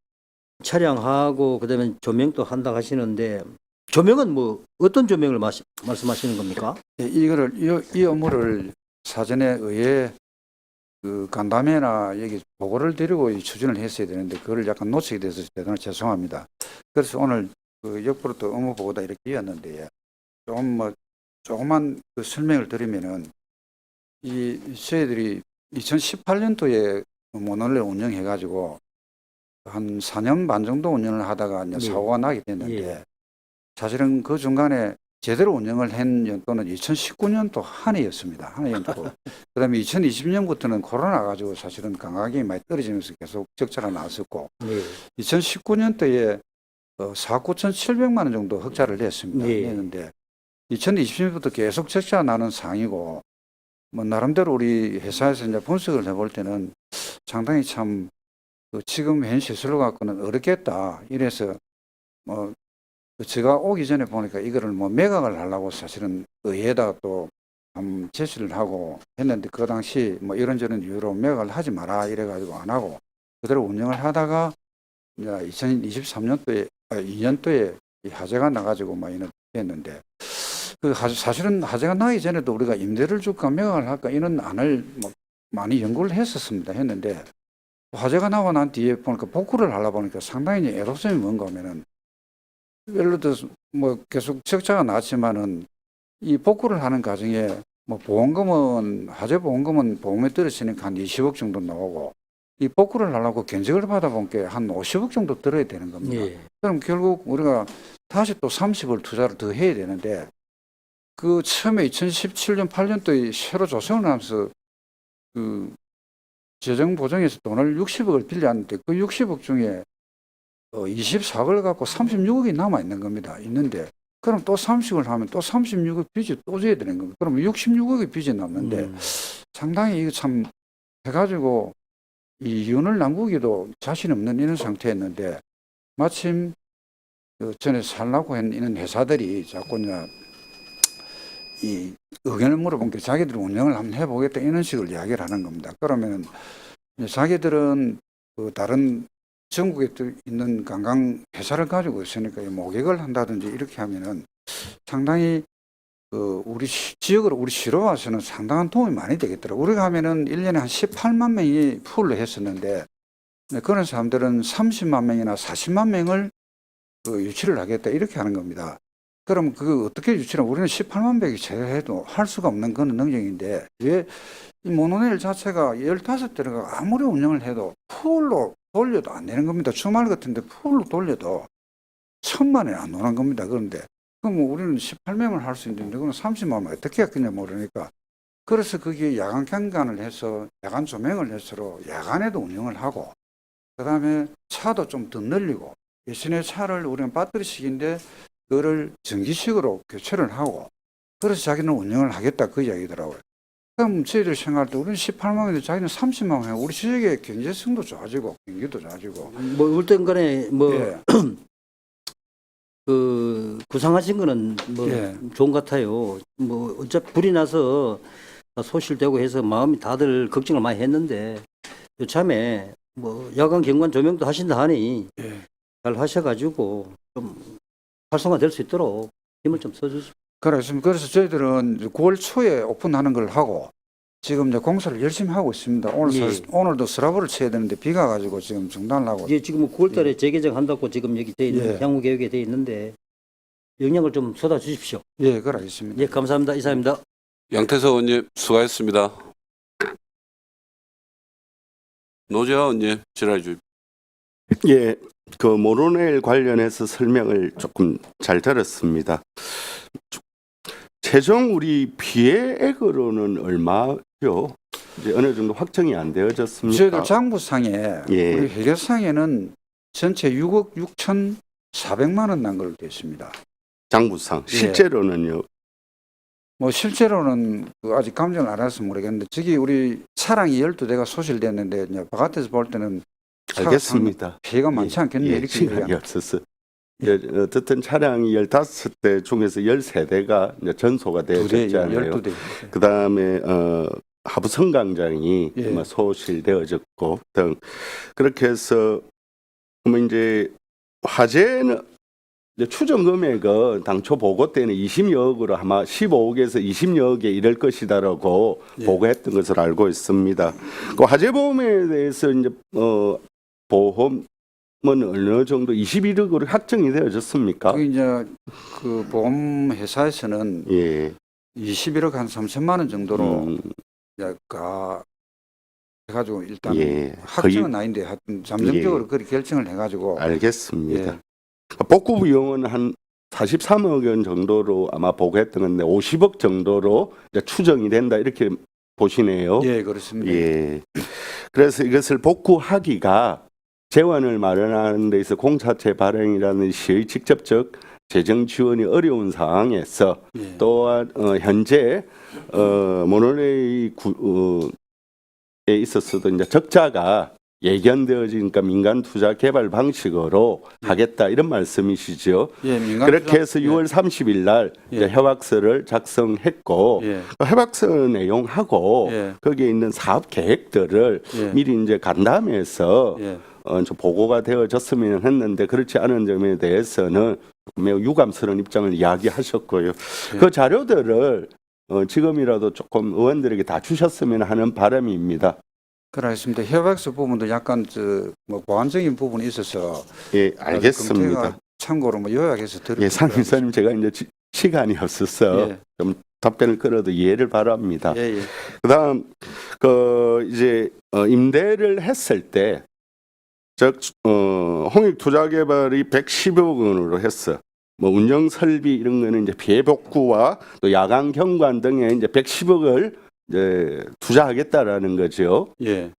차량하고 그다음에 조명도 한다 하시는데 조명은 뭐 어떤 조명을 말씀하시는 겁니까? 예, 이거를 이 업무를 사전에 의회 그 간담회나 여기 보고를 드리고 이 추진을 했어야 되는데 그걸 약간 놓치게 돼서 대단히 죄송합니다. 그래서 오늘 그 역부로 또 업무 보고다 이렇게 이었는데 조금만 그 설명을 드리면은 저희들이 2018년도에 모노레일 운영해가지고 한 4년 반 정도 운영을 하다가 이제 네. 사고가 나게 됐는데 예. 사실은 그 중간에 제대로 운영을 한 연도는 2019년도 한 해였습니다. 한 해였고 그다음에 2020년부터는 코로나 가지고 사실은 강하게 많이 떨어지면서 계속 적자가 나왔었고 네. 2019년도에 4억 9,700만 원 정도 흑자를 냈습니다. 네. 냈는데 2020년부터 계속 적자 나는 상황이고 뭐 나름대로 우리 회사에서 이제 분석을 해볼 때는 상당히 참 그 지금 현 시설로 갖고는 어렵겠다. 이래서 뭐 제가 오기 전에 보니까 이거를 뭐 매각을 하려고 사실은 의회에다가 또 제시를 하고 했는데 그 당시 뭐 이런저런 이유로 매각을 하지 마라 이래가지고 안 하고 그대로 운영을 하다가 이제 2023년도에 2년도에 이 화재가 나가지고 막 이런 했는데 그 사실은 화재가 나기 전에도 우리가 임대를 줄까 매각을 할까 이런 안을 뭐 많이 연구를 했는데 화재가 나고 난 뒤에 보니까 복구를 하려 보니까 상당히 애로점이 뭔가 하면은 예를 들어서 뭐 계속 적자가 났지만은 이 복구를 하는 과정에 뭐 보험금은 화재 보험금은 보험에 들었으니까 한 20억 정도 나오고 이 복구를 하려고 견적을 받아본 게 한 50억 정도 들어야 되는 겁니다. 예. 그럼 결국 우리가 다시 또 30을 투자를 더 해야 되는데 그 처음에 2017년 8년도에 새로 조성을 하면서 그 재정 보정에서 돈을 60억을 빌렸는데 그 60억 중에 24억을 갖고 36억이 남아 있는 겁니다. 있는데 그럼 또 30억을 하면 또 36억 빚이 또 줘야 되는 겁니다. 그러면 66억의 빚이 남는데 상당히 이거 참 해가지고 이 이윤을 남기기도 자신 없는 이런 상태였는데 마침 그 전에 살라고 했는 회사들이 자꾸 이제 이 의견을 물어본 게 자기들이 운영을 한번 해보겠다 이런 식으로 이야기를 하는 겁니다. 그러면 자기들은 그 다른 전국에 있는 관광 회사를 가지고 있으니까 모객을 한다든지 이렇게 하면은 상당히 그 우리 지역으로 우리 시로 와서는 상당한 도움이 많이 되겠더라고요. 우리가 하면은 1년에 한 18만 명이 풀로 했었는데 그런 사람들은 30만 명이나 40만 명을 그 유치를 하겠다 이렇게 하는 겁니다. 그럼 그거 어떻게 유치를 우리는 18만 백이 제외해도 할 수가 없는 그런 능력인데 왜 이 모노레일 자체가 15대가 아무리 운영을 해도 풀로 돌려도 안 되는 겁니다. 주말 같은데 풀로 돌려도 1,000만 원이 안 오는 겁니다. 그런데 그럼 우리는 18명을 할 수 있는데 그건 30만 원 어떻게 했겠냐 모르니까 그래서 거기에 야간 경관을 해서 야간 조명을 해서 야간에도 운영을 하고 그다음에 차도 좀 더 늘리고 예전에 차를 우리는 배터리식인데 그거를 전기식으로 교체를 하고 그래서 자기는 운영을 하겠다 그 이야기더라고요. 그럼 저희들 생각할 때 우리는 18만 원인데 자기는 30만 원 해요. 우리 지역의 경제성도 좋아지고 경기도 좋아지고 뭐 어떤 간에 뭐 예. 그 구상하신 거는 뭐 예. 좋은 것 같아요. 뭐 어차피 불이 나서 소실되고 해서 마음이 다들 걱정을 많이 했는데 요참에 뭐 야간 경관 조명도 하신다 하니 예. 잘 하셔가지고 좀 활성화될 수 있도록 힘을 좀 써주십시오. 그래서 저희들은 9월 초에 오픈하는 걸 하고 지금 이제 공사를 열심히 하고 있습니다. 오늘도 스라브를 쳐야 되는데 비가 가지고 지금 중단을 하고 이제 지금 9월달에 재개정 한다고 지금 여기 돼 있는 예. 향후 계획에 돼 있는데 영향을 좀 쏟아 주십시오. 예, 그러겠습니다. 예, 감사합니다. 이사입니다. 양태석 의원님 수고하셨습니다. 노재하 의원님 질의해 주십시오. 예, 그 모노레일 관련해서 설명을 조금 잘 들었습니다. 최종 우리 피해액으로는 얼마요? 이제 어느 정도 확정이 안 되어졌습니까? 저희들 장부상에 예. 우리 회계상에는 전체 6억 6,400만 원 난 걸로 되어 있습니다. 장부상 예. 실제로는요. 뭐 실제로는 그 아직 감정을 안 해서 모르겠는데 저기 우리 차량이 12대가 소실됐는데 이제 바깥에서 볼 때는 차가 알겠습니다. 피해가 많지 않겠네 예, 이렇게 시간이 얘기합니다. 없어서. 예, 어떻든 차량이 15대 중에서 13대가 이제 전소가 되어졌잖아요. 12대. 그 다음에 하부 성강장이 예. 뭐 소실되어졌고 등 그렇게 해서 그러면 이제 화재는 이제 추정 금액은 당초 보고 때는 20여억으로 아마 15억에서 20여억에 이를 것이다라고 예. 보고했던 것으로 알고 있습니다. 그 화재 보험에 대해서 이제 보험은 어느 정도 21억으로 확정이 되어졌습니까? 그 이제 그 보험 회사에서는 예. 21억 한 3천만 원 정도로 음, 이제 해가지고 일단 예. 확정은 아닌데 하여튼 잠정적으로 그렇게 결정을 해가지고 알겠습니다. 예. 복구 비용은 한 43억 원 정도로 아마 보고했던 건데 50억 정도로 이제 추정이 된다 이렇게 보시네요. 예, 그렇습니다. 예. 그래서 이것을 복구하기가 재원을 마련하는 데 있어 공사체 발행이라는 시의 직접적 재정 지원이 어려운 상황에서 예. 또한 현재 모노레일에 있어서도 이제 적자가 예견되어지니까 민간 투자 개발 방식으로 하겠다 이런 말씀이시죠. 예, 민간 그렇게 투자- 해서 6월 30일 날 예. 이제 협약서를 작성했고 예, 그 협약서 내용하고 예. 거기에 있는 사업 계획들을 예. 미리 이제 간담회에서 예. 좀 보고가 되어졌으면 했는데 그렇지 않은 점에 대해서는 매우 유감스러운 입장을 이야기하셨고요. 예. 그 자료들을 지금이라도 조금 의원들에게 다 주셨으면 하는 바람입니다. 그렇습니다. 협약서 부분도 약간 뭐 보완적인 부분이 있어서 예, 알겠습니다. 검토가 참고로 뭐 요약해서 드릴 예, 상임사님 제가 이제 시간이 없어서 예. 좀 답변을 끌어도 이해를 바랍니다. 예, 예. 그다음 이제 임대를 했을 때 홍익투자개발이 110억 원으로 했어. 뭐 운영 설비 이런 거는 이제 피해 복구와 또 야간 경관 등에 이제 110억을 이제 투자하겠다라는 거죠. 예.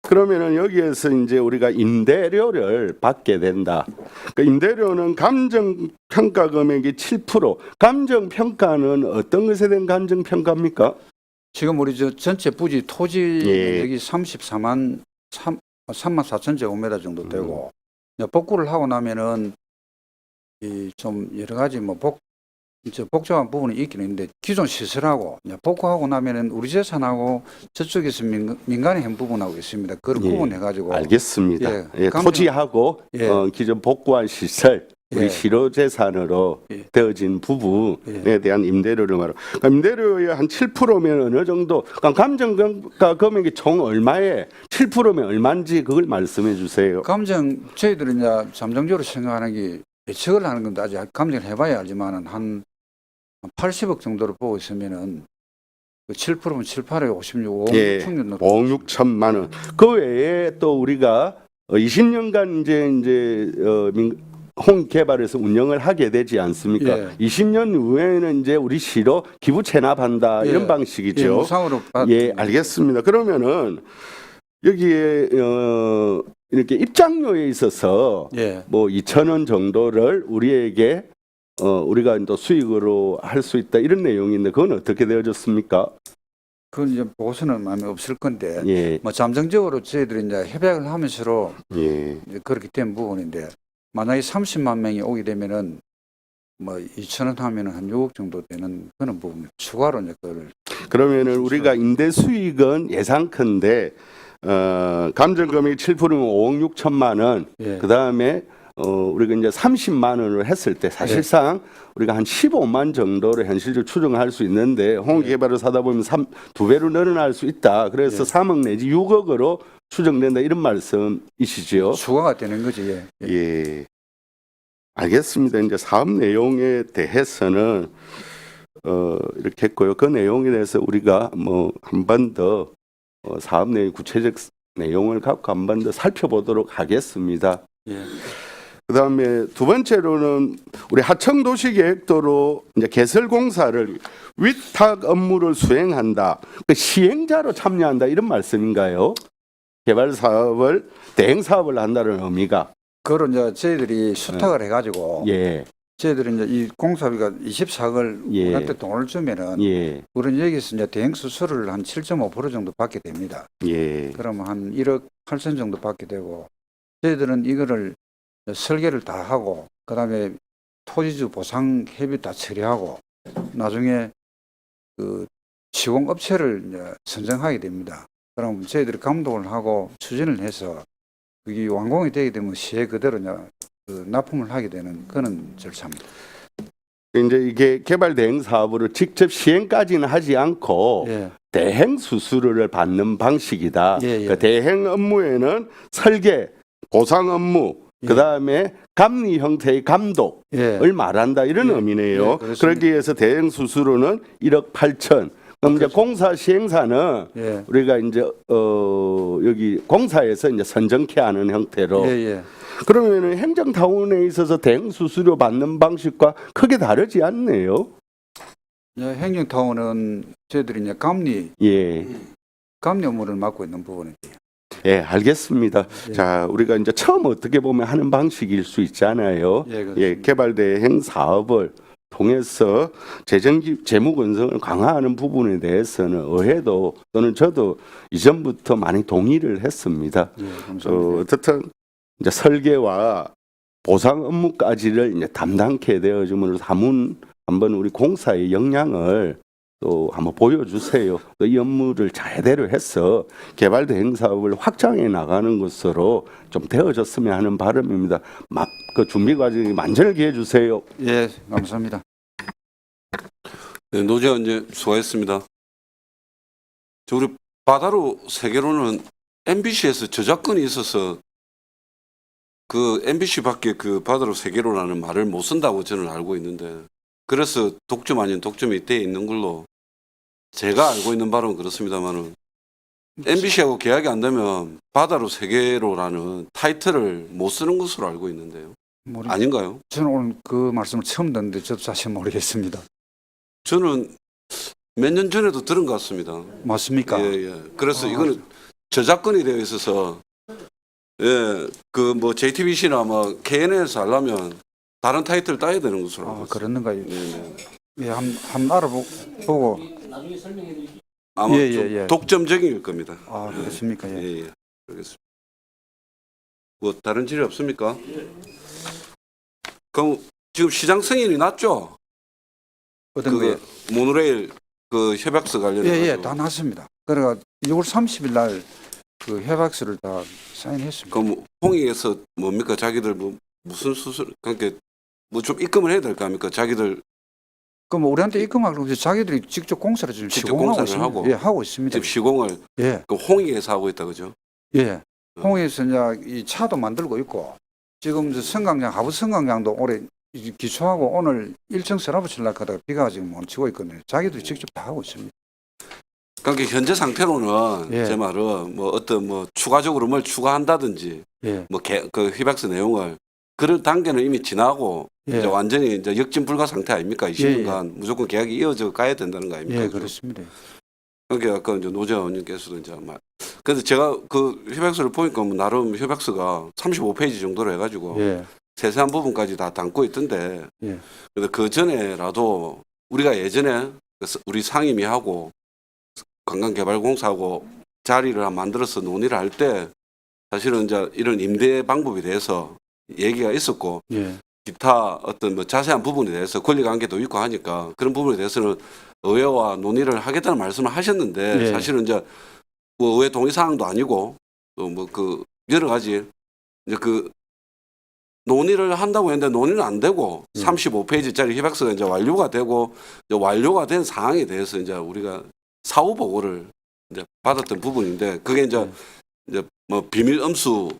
그러면은 여기에서 이제 우리가 임대료를 받게 된다. 그 임대료는 감정 평가 금액이 7%. 감정 평가는 어떤 것에 대한 감정 평가입니까? 지금 우리 전체 부지 토지 예. 여기 3만 4천 제곱미터 정도 되고 이제 복구를 하고 나면은 이 좀 여러 가지 뭐 복잡한 부분이 있긴 있는데 기존 시설하고 이제 복구하고 나면은 우리 재산하고 저쪽에서 민간의 한 부분하고 있습니다. 그걸 예. 구분해 가지고 알겠습니다. 예. 예, 감정- 토지하고 예. 기존 복구한 시설 우리 예. 실효재산으로 예. 되어진 부분에 예. 대한 임대료를 말하고 그러니까 임대료의 한 7%면 어느 정도 그러니까 감정평가 금액이 총 얼마에 7%면 얼마인지 그걸 말씀해 주세요. 감정 저희들이 이제 잠정적으로 생각하는 게 예측을 하는 건데 아직 감정을 해봐야 알지만은 한 80억 정도로 보고 있으면은 그 7%면 7, 8에 56, 5억 예, 평균으로 5억 6천만 원. 그 외에 또 우리가 20년간 홍 개발에서 운영을 하게 되지 않습니까? 예. 20년 후에는 이제 우리 시로 기부 체납한다 이런 예. 방식이죠. 예, 무상으로 예, 알겠습니다. 그러면은 여기에 이렇게 입장료에 있어서 예. 뭐 2,000원 정도를 우리에게 우리가 또 수익으로 할 수 있다 이런 내용인데 그건 어떻게 되어졌습니까? 그건 이제 보고서는 마음에 없을 건데 예, 뭐 잠정적으로 저희들이 이제 협약을 하면서 예. 이제 그렇게 된 부분인데 만약에 30만 명이 오게 되면은 뭐 2,000원 하면은 한 6억 정도 되는 그런 부분 추가로 이제 그걸 그러면은 우리가 임대 수익은 예상컨대 감정 금액이 7%면 5억 6천만 원. 예. 그 다음에 우리가 이제 30만 원을 했을 때 사실상 우리가 한 15만 정도로 현실적으로 추정할 수 있는데 홍익개발을 사다 보면 2배로 늘어날 수 있다. 그래서 3억 내지 6억으로 추정된다 이런 말씀이시지요? 추가가 되는 거지. 예. 예. 알겠습니다. 이제 사업 내용에 대해서는 이렇게 했고요. 그 내용에 대해서 우리가 뭐 한 번 더 사업 내용 구체적 내용을 갖고 한 번 더 살펴보도록 하겠습니다. 예. 그다음에 두 번째로는 우리 하청도시계획도로 이제 개설공사를 위탁 업무를 수행한다. 그 시행자로 참여한다 이런 말씀인가요? 개발 사업을 대행 사업을 한다는 의미가. 그걸 이제 저희들이 수탁을 해가지고 예, 저희들이 이제 이 공사비가 24억을 예. 우리한테 돈을 주면은 예, 우리는 여기서 이제 대행 수수료를 한 7.5% 정도 받게 됩니다. 예, 그러면 한 1억 8천 정도 받게 되고 저희들은 이거를 설계를 다 하고 그다음에 토지주 보상 협의 다 처리하고 나중에 그 시공업체를 이제 선정하게 됩니다. 그럼 저희들이 감독을 하고 추진을 해서 그게 완공이 되게 되면 시에 그대로 이제 그 납품을 하게 되는 그런 절차입니다. 이제 이게 개발 대행 사업으로 직접 시행까지는 하지 않고 예, 대행 수수료를 받는 방식이다. 예, 예. 그 대행 업무에는 설계, 보상 업무, 예. 그 다음에 감리 형태의 감독을 예, 말한다 이런 예, 의미네요. 예, 그렇습니다. 그러기 위해서 대행 수수료는 1억 8천. 그럼 이제 그렇죠. 공사 시행사는 예, 우리가 이제 여기 공사에서 이제 선정케 하는 형태로. 예, 예. 그러면은 행정타운에 있어서 대행 수수료 받는 방식과 크게 다르지 않네요. 행정타운은 저희들이 이제 감리 예. 업무를 맡고 있는 부분이에요. 예, 알겠습니다. 예. 자, 우리가 이제 처음 어떻게 보면 하는 방식일 수 있잖아요. 예, 그렇습니다. 예, 개발 대행 사업을 통해서 재무 건성을 강화하는 부분에 대해서는 의회도 또는 저도 이전부터 많이 동의를 했습니다. 예, 감사합니다. 어떻든 이제 설계와 보상 업무까지를 이제 담당케 되어줌으로 한번 우리 공사의 역량을 또 한번 보여주세요. 또 이 업무를 제대로 해서 개발 대행 사업을 확장해 나가는 것으로 좀 되어졌으면 하는 바람입니다. 그 준비 과정이 만전을 기해 주세요. 예, 감사합니다. 네, 노재현 이제 수고했습니다. 저 우리 바다로 세계로는 MBC에서 저작권이 있어서 그 MBC밖에 그 바다로 세계로라는 말을 못 쓴다고 저는 알고 있는데 그래서 독점 아닌 독점이 돼 있는 걸로 제가 알고 있는 바로는 그렇습니다만은 MBC하고 계약이 안 되면 바다로 세계로라는 타이틀을 못 쓰는 것으로 알고 있는데요. 아닌가요? 저는 오늘 그 말씀을 처음 듣는데 저도 사실 모르겠습니다. 저는 몇 년 전에도 들은 것 같습니다. 맞습니까? 예, 예. 그래서 이거는 저작권이 되어 있어서 예, 그 뭐 JTBC나 뭐 KN에서 하려면 다른 타이틀 따야 되는 것으로 알고 아, 있어요. 그렇는가요? 네, 네. 예, 한번 알아보고. 나중에 설명해 드릴게요. 아마 예, 좀 예, 예. 독점적일 겁니다. 아, 그렇습니까? 예, 예. 예. 알겠습니다. 뭐 다른 질의 없습니까? 그럼 지금 시장 승인이 났죠? 어떤 거요? 그 모노레일 그 협약서 관련해 예, 가지고. 예, 다 났습니다. 그래가 6월 30일 날 그 협약서를 다 사인했습니다. 그럼 홍익에서 뭡니까? 자기들 뭐 무슨 수술 그러니까 뭐 좀 입금을 해야 될 거 아닙니까? 자기들 그럼 우리한테 입금하고 그래서 자기들이 직접 공사를 지금 직접 시공하고 공사를 있습니다. 하고. 예, 하고 있습니다. 지금 시공을 예, 그 홍익에서 하고 있다 그죠? 예. 홍에서 이제 이 차도 만들고 있고 지금 저 성강장 하부 성강장도 올해 기초하고 오늘 일정 썰어붙이려고 하다가 비가 지금 못 치고 있거든요. 자기도 직접 다 하고 있습니다. 그러니까 현재 상태로는 예. 제 말은 뭐 어떤 뭐 추가적으로 뭘 추가한다든지 예. 뭐 그 휘박스 내용을 그런 단계는 이미 지나고 예. 이제 완전히 이제 역진 불가 상태 아닙니까? 20년간 예. 무조건 계약이 이어져 가야 된다는 거 아닙니까? 예, 그렇습니다. 그러니까 아까 이제 노재현 의원님께서도 이제 말. 근데 제가 그 협약서를 보니까 뭐 나름 협약서가 35페이지 정도로 해가지고 예. 세세한 부분까지 다 담고 있던데. 예. 근데 그 전에라도 우리가 예전에 우리 상임위 하고 관광개발공사하고 자리를 만들어서 논의를 할 때 사실은 이제 이런 임대 방법에 대해서 얘기가 있었고 예. 기타 어떤 뭐 자세한 부분에 대해서 권리관계도 있고 하니까 그런 부분에 대해서는 의회와 논의를 하겠다는 말씀을 하셨는데 예. 사실은 이제 뭐 의회 동의 사항도 아니고 또 뭐 그 여러 가지 이제 그 논의를 한다고 했는데 논의는 안 되고 35페이지짜리 협약서가 이제 완료가 되고 이제 완료가 된 사항에 대해서 이제 우리가 사후 보고를 이제 받았던 부분인데 그게 이제 뭐 비밀 엄수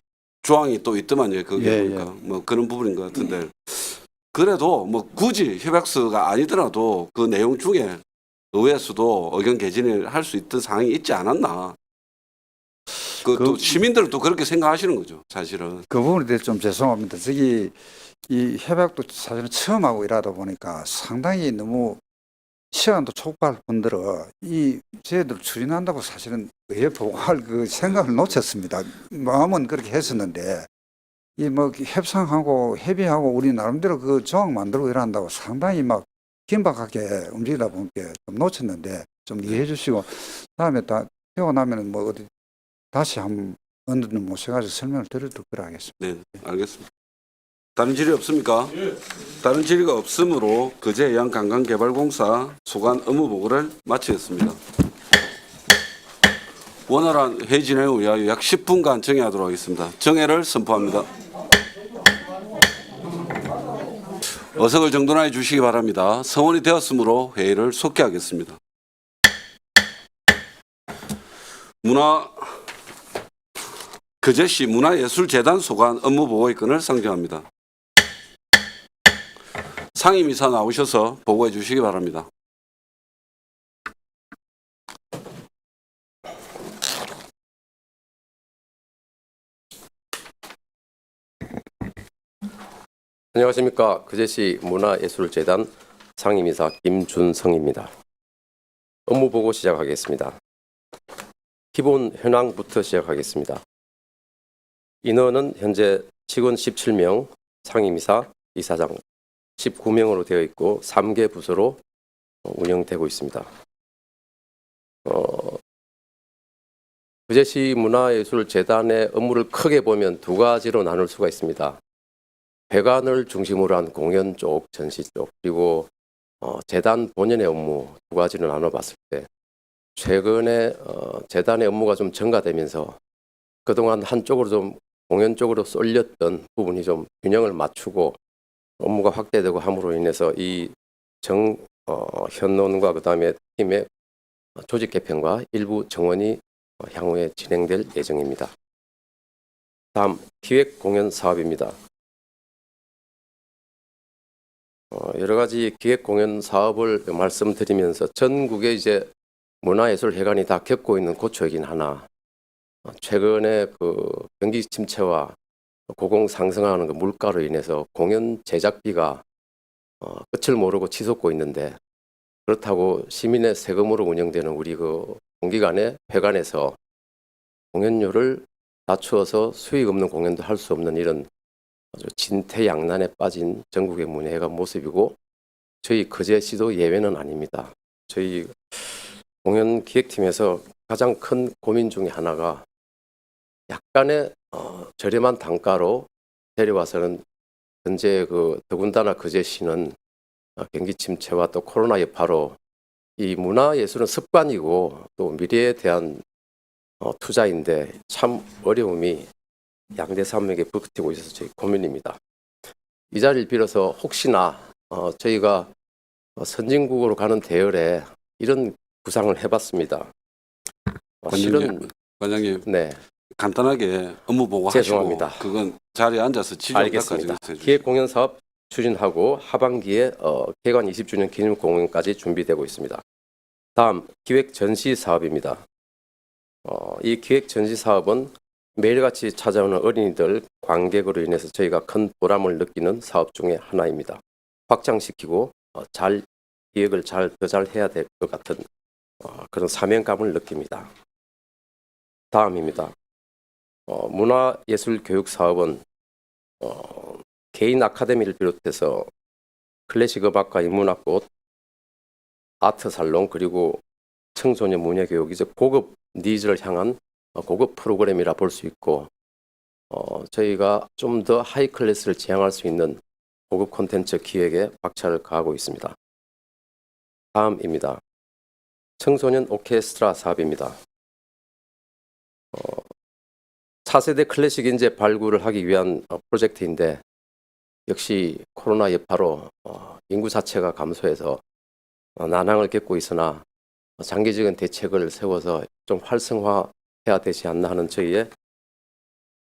조항이 또 있더만요. 거기에 예, 보니까 뭐 그런 부분인 것 같은데 그래도 뭐 굳이 협약서가 아니더라도 그 내용 중에 의회에서도 의견 개진을 할 수 있던 사항이 있지 않았나. 그 또 시민들은 또 그렇게 생각하시는 거죠, 사실은. 그 부분에 대해서 좀 죄송합니다. 저기 이 협약도 사실은 처음 하고 일하다 보니까 상당히 너무 시간도 촉박할 뿐더러 이 저희들 추진한다고 사실은 왜 보고할 그 생각을 놓쳤습니다. 마음은 그렇게 했었는데 이 뭐 협상하고 협의하고 우리 나름대로 그 조항 만들고 일한다고 상당히 막 긴박하게 움직이다 보니까 좀 놓쳤는데 좀 이해해 주시고 다음에 다 되고 나면은 뭐 어디 다시 한번 어느 분 모셔가지고 설명을 드리도록 하겠습니다. 네, 알겠습니다. 다른 질의 없습니까? 다른 질의가 없으므로 거제해양관광개발공사 소관 업무 보고를 마치겠습니다. 원활한 회의 진행을 위하여 약 10분간 정회하도록 하겠습니다. 정회를 선포합니다. 어석을 정돈하여 주시기 바랍니다. 성원이 되었으므로 회의를 속기하겠습니다. 거제시 문화예술재단 소관 업무보고의 건을 상정합니다. 상임이사 나오셔서 보고해 주시기 바랍니다. 안녕하십니까. 거제시 문화예술재단 상임이사 김준성입니다. 업무보고 시작하겠습니다. 기본 현황부터 시작하겠습니다. 인원은 현재 직원 17명, 상임이사, 이사장 19명으로 되어 있고 3개 부서로 운영되고 있습니다. 거제시 문화예술재단의 업무를 크게 보면 두 가지로 나눌 수가 있습니다. 배관을 중심으로 한 공연 쪽, 전시 쪽, 그리고 재단 본연의 업무 두 가지를 나눠봤을 때 최근에 재단의 업무가 좀 증가되면서 그동안 한쪽으로 좀 공연 쪽으로 쏠렸던 부분이 좀 균형을 맞추고 업무가 확대되고 함으로 인해서 이 현론과 그다음에 팀의 조직 개편과 일부 정원이 향후에 진행될 예정입니다. 다음 기획 공연 사업입니다. 여러 가지 기획 공연 사업을 말씀드리면서 전국에 이제 문화예술회관이 다 겪고 있는 고초이긴 하나 최근에 그 경기 침체와 고공 상승하는 그 물가로 인해서 공연 제작비가 끝을 모르고 치솟고 있는데 그렇다고 시민의 세금으로 운영되는 우리 그 공기관의 회관에서 공연료를 낮추어서 수익 없는 공연도 할 수 없는 이런 아주 진퇴양난에 빠진 전국의 문예회관 모습이고 저희 거제시도 예외는 아닙니다. 저희 공연 기획팀에서 가장 큰 고민 중에 하나가 약간의 저렴한 단가로 데려와서는 현재 그 더군다나 거제시는 경기 침체와 또 코로나 여파로 이 문화예술은 습관이고 또 미래에 대한 투자인데 참 어려움이 양대 산맥에 버티고 있어서 저희 고민입니다. 이 자리를 빌어서 혹시나 저희가 선진국으로 가는 대열에 이런 구상을 해봤습니다. 실은 관장님, 네. 간단하게 업무 보고하시고 죄송합니다. 그건 자리에 앉아서 지정까지 알겠습니다. 기획공연 사업 추진하고 하반기에 개관 20주년 기념 공연까지 준비되고 있습니다. 다음 기획 전시 사업입니다. 이 기획 전시 사업은 매일같이 찾아오는 어린이들 관객으로 인해서 저희가 큰 보람을 느끼는 사업 중에 하나입니다. 확장시키고 기획을 더 잘 해야 될 것 같은 그런 사명감을 느낍니다. 다음입니다. 문화예술 교육 사업은 개인 아카데미를 비롯해서 클래식 음악과 인문학꽃, 아트 살롱 그리고 청소년 문예 교육 이제 고급 니즈를 향한 고급 프로그램이라 볼 수 있고 저희가 좀 더 하이 클래스를 지향할 수 있는 고급 콘텐츠 기획에 박차를 가하고 있습니다. 다음입니다. 청소년 오케스트라 사업입니다. 4세대 클래식 인재 발굴을 하기 위한 프로젝트인데 역시 코로나 여파로 인구 자체가 감소해서 난항을 겪고 있으나 장기적인 대책을 세워서 좀 활성화해야 되지 않나 하는 저희의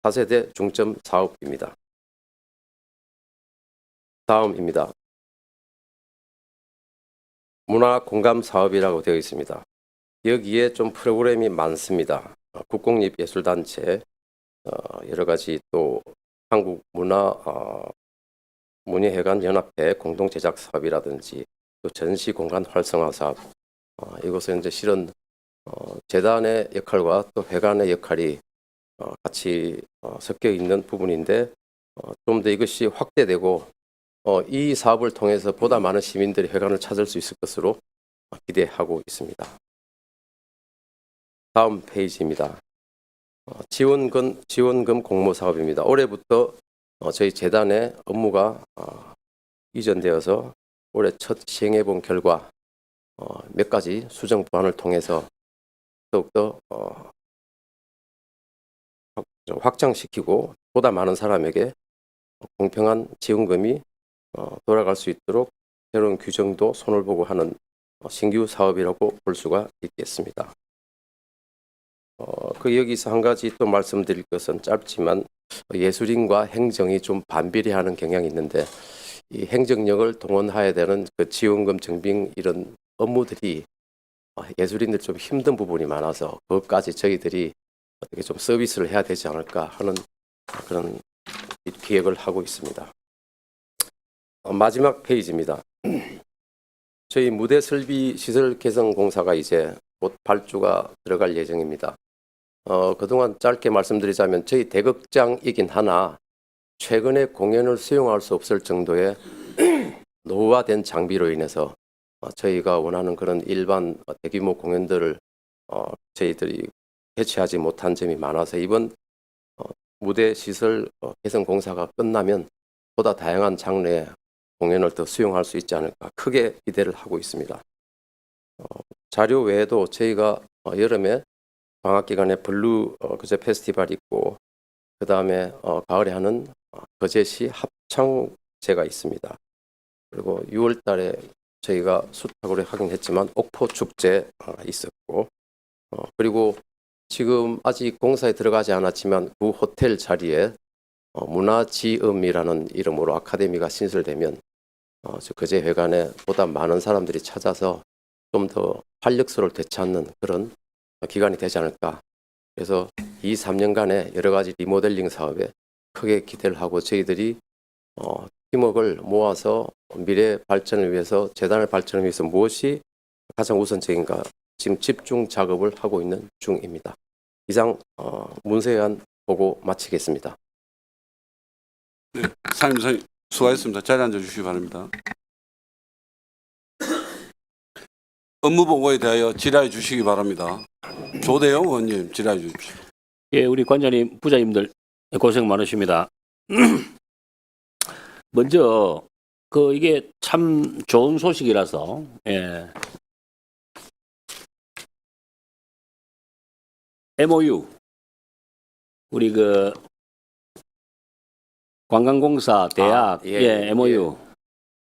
4세대 중점 사업입니다. 다음입니다. 문화 공감 사업이라고 되어 있습니다. 여기에 좀 프로그램이 많습니다. 국공립예술단체, 여러 가지 또 한국 문예회관 연합회 공동 제작 사업이라든지 또 전시 공간 활성화 사업. 이것은 이제 실은 재단의 역할과 또 회관의 역할이 같이 섞여 있는 부분인데 좀 더 이것이 확대되고 이 사업을 통해서 보다 많은 시민들이 회관을 찾을 수 있을 것으로 기대하고 있습니다. 다음 페이지입니다. 지원금 공모 사업입니다. 올해부터 저희 재단의 업무가 이전되어서 올해 첫 시행해 본 결과 몇 가지 수정 보완을 통해서 더욱더 확장시키고 보다 많은 사람에게 공평한 지원금이 돌아갈 수 있도록 새로운 규정도 손을 보고 하는 신규 사업이라고 볼 수가 있겠습니다. 여기서 한 가지 또 말씀드릴 것은 짧지만 예술인과 행정이 좀 반비례하는 경향이 있는데 이 행정력을 동원해야 되는 그 지원금 증빙 이런 업무들이 예술인들 좀 힘든 부분이 많아서 그것까지 저희들이 어떻게 좀 서비스를 해야 되지 않을까 하는 그런 기획을 하고 있습니다. 마지막 페이지입니다. 저희 무대 설비 시설 개선 공사가 이제 곧 발주가 들어갈 예정입니다. 그동안 짧게 말씀드리자면 저희 대극장이긴 하나 최근에 공연을 수용할 수 없을 정도의 노후화된 장비로 인해서 저희가 원하는 그런 일반 대규모 공연들을 저희들이 개최하지 못한 점이 많아서 이번 무대 시설 개선 공사가 끝나면 보다 다양한 장르의 공연을 더 수용할 수 있지 않을까 크게 기대를 하고 있습니다. 자료 외에도 저희가 여름에 방학 기간에 블루 거제 페스티벌 있고 그 다음에 가을에 하는 거제시 합창제가 있습니다. 그리고 6월 달에 저희가 수탁으로 하긴 했지만 옥포 축제 있었고 그리고 지금 아직 공사에 들어가지 않았지만 그 호텔 자리에 문화지음이라는 이름으로 아카데미가 신설되면 거제 회관에 보다 많은 사람들이 찾아서 좀 더 활력소를 되찾는 그런 기간이 되지 않을까. 그래서 이 3년간의 여러 가지 리모델링 사업에 크게 기대를 하고 저희들이 팀워크를 모아서 미래 발전을 위해서 재단의 발전을 위해서 무엇이 가장 우선적인가 지금 집중 작업을 하고 있는 중입니다. 이상 문세현 보고 마치겠습니다. 네, 상임부사님 수고하셨습니다. 자리에 앉아주시기 바랍니다. 업무 보고에 대하여 질의해 주시기 바랍니다. 조대영 의원님 질의해 주십시오. 예, 우리 관장님, 부장님들 고생 많으십니다. 먼저 이게 참 좋은 소식이라서 MOU 우리 관광공사 대학 MOU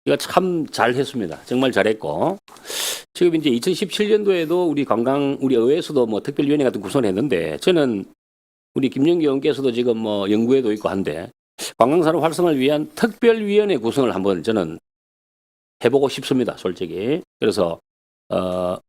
이거 참 잘했습니다. 정말 잘했고 지금 이제 2017년도에도 우리 의회에서도 뭐 특별위원회 같은 구성을 했는데 저는 우리 김영기 의원께서도 지금 뭐 연구에도 있고 한데 관광산업 활성화를 위한 특별위원회 구성을 한번 저는 해보고 싶습니다, 솔직히. 그래서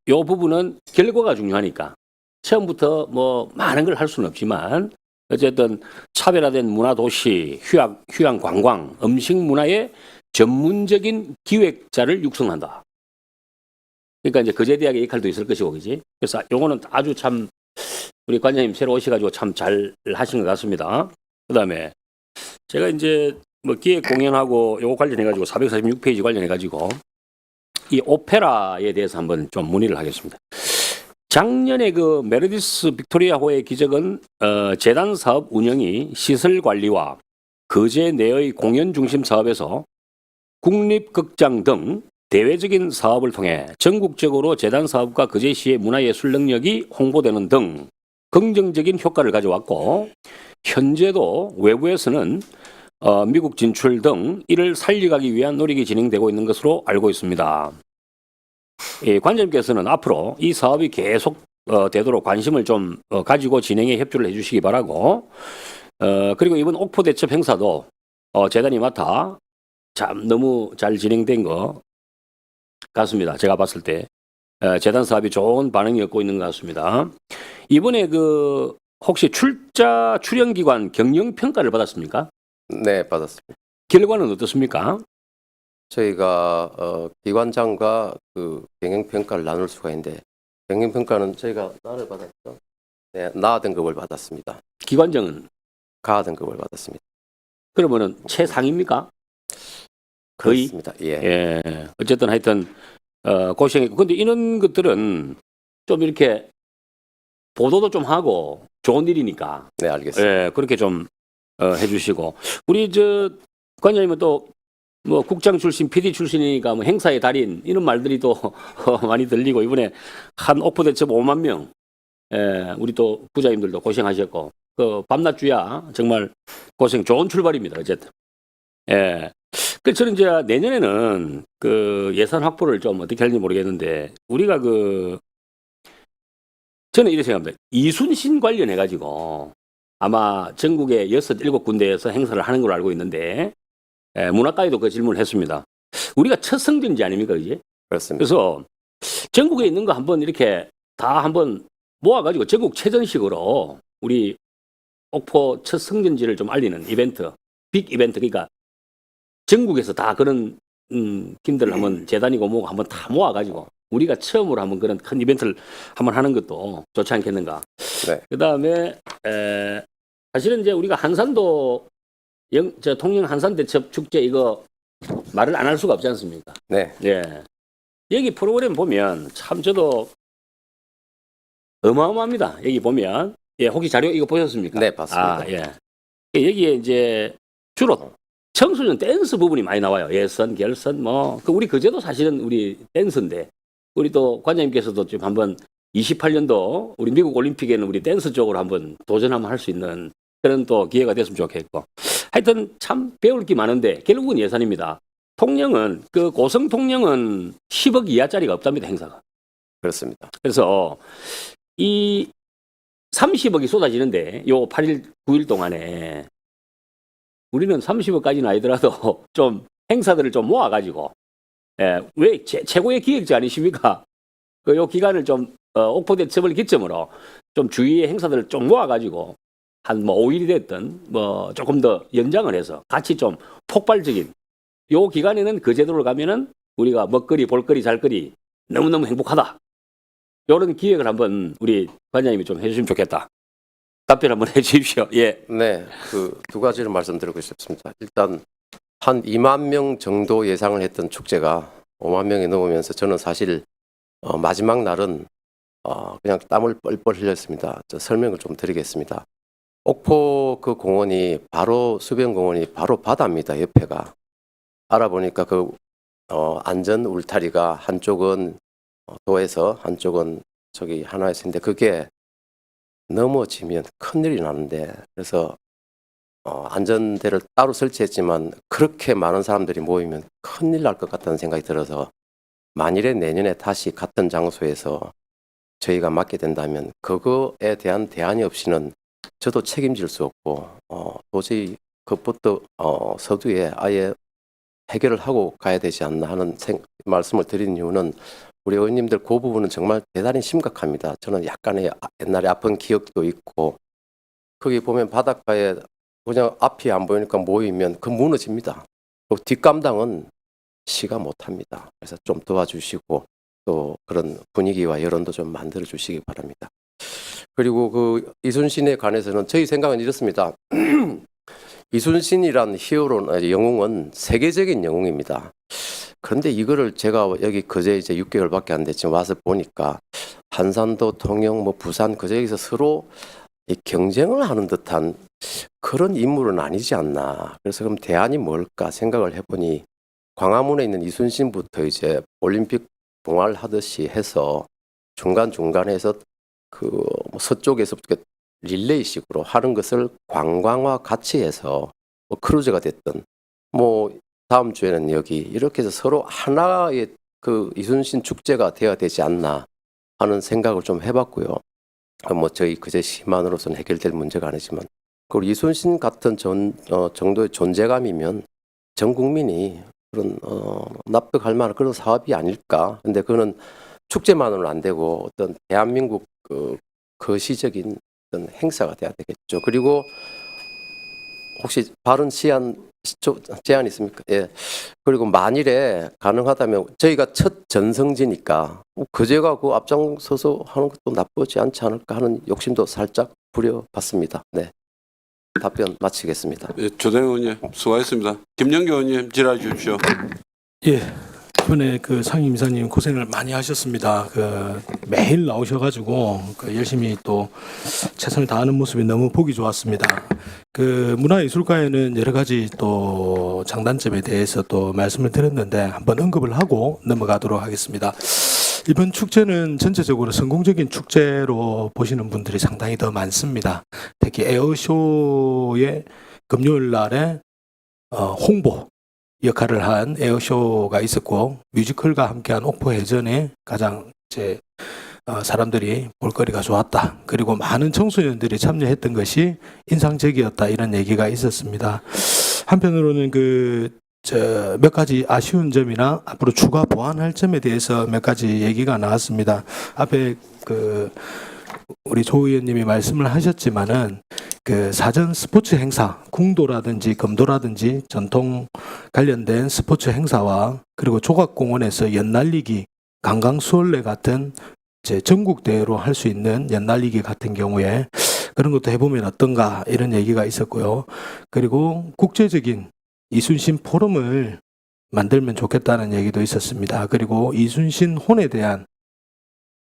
요 부분은 결과가 중요하니까 처음부터 뭐 많은 걸 할 수는 없지만 어쨌든 차별화된 문화도시, 휴양 관광, 음식 문화의 전문적인 기획자를 육성한다. 그러니까 이제 거제대학의 역할도 있을 것이고, 그지? 그래서 요거는 아주 참 우리 관장님 새로 오셔가지고 참 잘 하신 것 같습니다. 그 다음에 제가 이제 뭐 기획 공연하고 요거 관련해가지고 446페이지 관련해가지고 이 오페라에 대해서 한번 좀 문의를 하겠습니다. 작년에 그 메르디스 빅토리아호의 기적은 재단 사업 운영이 시설 관리와 거제 내의 공연 중심 사업에서 국립극장 등 대외적인 사업을 통해 전국적으로 재단 사업과 거제시의 문화예술 능력이 홍보되는 등 긍정적인 효과를 가져왔고 현재도 외부에서는 미국 진출 등 이를 살려가기 위한 노력이 진행되고 있는 것으로 알고 있습니다. 관장님께서는 앞으로 이 사업이 계속 되도록 관심을 좀 가지고 진행에 협조를 해주시기 바라고 그리고 이번 옥포 대첩 행사도 재단이 맡아 참 너무 잘 진행된 것 같습니다. 제가 봤을 때 재단 사업이 좋은 반응이 얻고 있는 것 같습니다. 이번에 그 혹시 출연기관 경영평가를 받았습니까? 네, 받았습니다. 결과는 어떻습니까? 저희가 기관장과 그 경영평가를 나눌 수가 있는데 경영평가는 저희가 나를 받았죠. 네, 나 등급을 받았습니다. 기관장은 가 등급을 받았습니다. 그러면은 최상입니까? 거의? 그렇습니다. 예. 예. 어쨌든 하여튼 고생했고 근데 이런 것들은 좀 이렇게 보도도 좀 하고 좋은 일이니까 네, 알겠습니다. 예, 그렇게 좀 해주시고 우리 저 관장님은 또 뭐 국장 출신, PD 출신이니까 뭐 행사의 달인 이런 말들이 또 많이 들리고 이번에 한 옥포 대첩 5만 명, 우리 또 부자님들도 고생하셨고 그 밤낮주야 정말 고생 좋은 출발입니다. 어쨌든. 예. 그래서 저는 이제 내년에는 그 예산 확보를 좀 어떻게 할지 모르겠는데 우리가 그 저는 이렇게 생각합니다. 이순신 관련해 가지고 아마 전국의 6, 7군데에서 행사를 하는 걸로 알고 있는데 문학가에도 그 질문을 했습니다. 우리가 첫 성전지 아닙니까, 이제? 그렇습니다. 그래서 전국에 있는 거 한번 이렇게 다 한번 모아가지고 전국 최전식으로 우리 옥포 첫 성전지를 좀 알리는 이벤트, 빅 이벤트, 그러니까 전국에서 다 그런 팀들을 한번 재단이고 뭐고 한번 다 모아가지고 우리가 처음으로 한번 그런 큰 이벤트를 한번 하는 것도 좋지 않겠는가. 네. 그 다음에 사실은 이제 우리가 한산도 통영 한산 대첩 축제 이거 말을 안 할 수가 없지 않습니까? 네. 예. 여기 프로그램 보면 참 저도 어마어마합니다. 여기 보면 예, 혹시 자료 이거 보셨습니까? 네, 봤습니다. 아, 예. 여기에 이제 주로 청소년 댄스 부분이 많이 나와요. 예선, 결선, 뭐. 우리 그제도 사실은 우리 댄스인데, 우리 또 관장님께서도 좀 한번 28년도 우리 미국 올림픽에는 우리 댄스 쪽으로 한번 도전 한번 할 수 있는 그런 또 기회가 됐으면 좋겠고. 하여튼 참 배울 게 많은데, 결국은 예산입니다. 통영은, 그 고성 통영은 10억 이하짜리가 없답니다, 행사가. 그렇습니다. 그래서 이 30억이 쏟아지는데, 요 8일, 9일 동안에 우리는 30억까지는 아니더라도 좀 행사들을 좀 모아가지고, 왜 최고의 기획자 아니십니까? 요 기간을 좀, 옥포 대첩을 기점으로 좀 주위의 행사들을 좀 모아가지고 한 뭐 5일이 됐든 뭐 조금 더 연장을 해서 같이 좀 폭발적인 요 기간에는 그 제도를 가면은 우리가 먹거리, 볼거리, 잘거리 너무너무 행복하다. 요런 기획을 한번 우리 관장님이 좀 해주시면 좋겠다. 답변 한번 해 주십시오. 예. 네, 그 두 가지를 말씀드리고 싶습니다. 일단 한 2만 명 정도 예상을 했던 축제가 5만 명이 넘으면서 저는 사실 마지막 날은 그냥 땀을 뻘뻘 흘렸습니다. 저 설명을 좀 드리겠습니다. 옥포 그 공원이 바로 수변공원이 바로 바다입니다. 옆에가 알아보니까 그 안전 울타리가 한쪽은 도에서 한쪽은 저기 하나에서 있는데 그게 넘어지면 큰일이 나는데 그래서 안전대를 따로 설치했지만 그렇게 많은 사람들이 모이면 큰일 날 것 같다는 생각이 들어서 만일에 내년에 다시 같은 장소에서 저희가 맡게 된다면 그거에 대한 대안이 없이는 저도 책임질 수 없고 도저히 그것부터 서두에 아예 해결을 하고 가야 되지 않나 하는 말씀을 드린 이유는 우리 의원님들 그 부분은 정말 대단히 심각합니다. 저는 약간의 옛날에 아픈 기억도 있고 거기 보면 바닷가에 그냥 앞이 안 보이니까 모이면 그 무너집니다. 뒷감당은 시가 못합니다. 그래서 좀 도와주시고 또 그런 분위기와 여론도 좀 만들어 주시기 바랍니다. 그리고 그 이순신에 관해서는 저희 생각은 이렇습니다. 이순신이란 히어로 영웅은 세계적인 영웅입니다. 그런데 이거를 제가 여기 그제 이제 6개월밖에 안 됐지만 와서 보니까 한산도, 통영, 뭐 부산 그제에서 서로 이 경쟁을 하는 듯한 그런 인물은 아니지 않나. 그래서 그럼 대안이 뭘까 생각을 해보니 광화문에 있는 이순신부터 이제 올림픽 봉화를 하듯이 해서 중간중간에서 그 서쪽에서 릴레이식으로 하는 것을 관광화 같이 해서 뭐 크루즈가 됐든 뭐 다음 주에는 여기 이렇게 해서 서로 하나의 그 이순신 축제가 되어야 되지 않나 하는 생각을 좀 해봤고요. 뭐 저희 그제 시만으로서는 해결될 문제가 아니지만 그리고 이순신 같은 정도의 존재감이면 전 국민이 그런 납득할 만한 그런 사업이 아닐까. 근데 그거는 축제만으로는 안 되고 어떤 대한민국 그 거시적인 어떤 행사가 돼야 되겠죠. 그리고 혹시 발언 제안 있습니까? 예. 그리고 만일에 가능하다면 저희가 첫 전성지니까 그제가 그 앞장서서 하는 것도 나쁘지 않지 않을까 하는 욕심도 살짝 부려봤습니다. 네. 답변 마치겠습니다. 예, 조대영 의원님 수고하셨습니다. 김영교 의원님 질의해 주십시오. 예. 이번에 그 상임이사님 고생을 많이 하셨습니다. 그 매일 나오셔가지고 그 열심히 또 최선을 다하는 모습이 너무 보기 좋았습니다. 그 문화예술가에는 여러 가지 또 장단점에 대해서 또 말씀을 드렸는데 한번 언급을 하고 넘어가도록 하겠습니다. 이번 축제는 전체적으로 성공적인 축제로 보시는 분들이 상당히 더 많습니다. 특히 에어쇼의 금요일 날에 홍보 역할을 한 에어쇼가 있었고 뮤지컬과 함께한 옥포해전에 가장 사람들이 볼거리가 좋았다. 그리고 많은 청소년들이 참여했던 것이 인상적이었다. 이런 얘기가 있었습니다. 한편으로는 몇 가지 아쉬운 점이나 앞으로 추가 보완할 점에 대해서 몇 가지 얘기가 나왔습니다. 앞에 우리 조 의원님이 말씀을 하셨지만은 그 사전 스포츠 행사, 궁도라든지 금도라든지 전통 관련된 스포츠 행사와 그리고 조각공원에서 연날리기, 강강수월래 같은 전국 대회로 할 수 있는 연날리기 같은 경우에 그런 것도 해보면 어떤가 이런 얘기가 있었고요. 그리고 국제적인 이순신 포럼을 만들면 좋겠다는 얘기도 있었습니다. 그리고 이순신 혼에 대한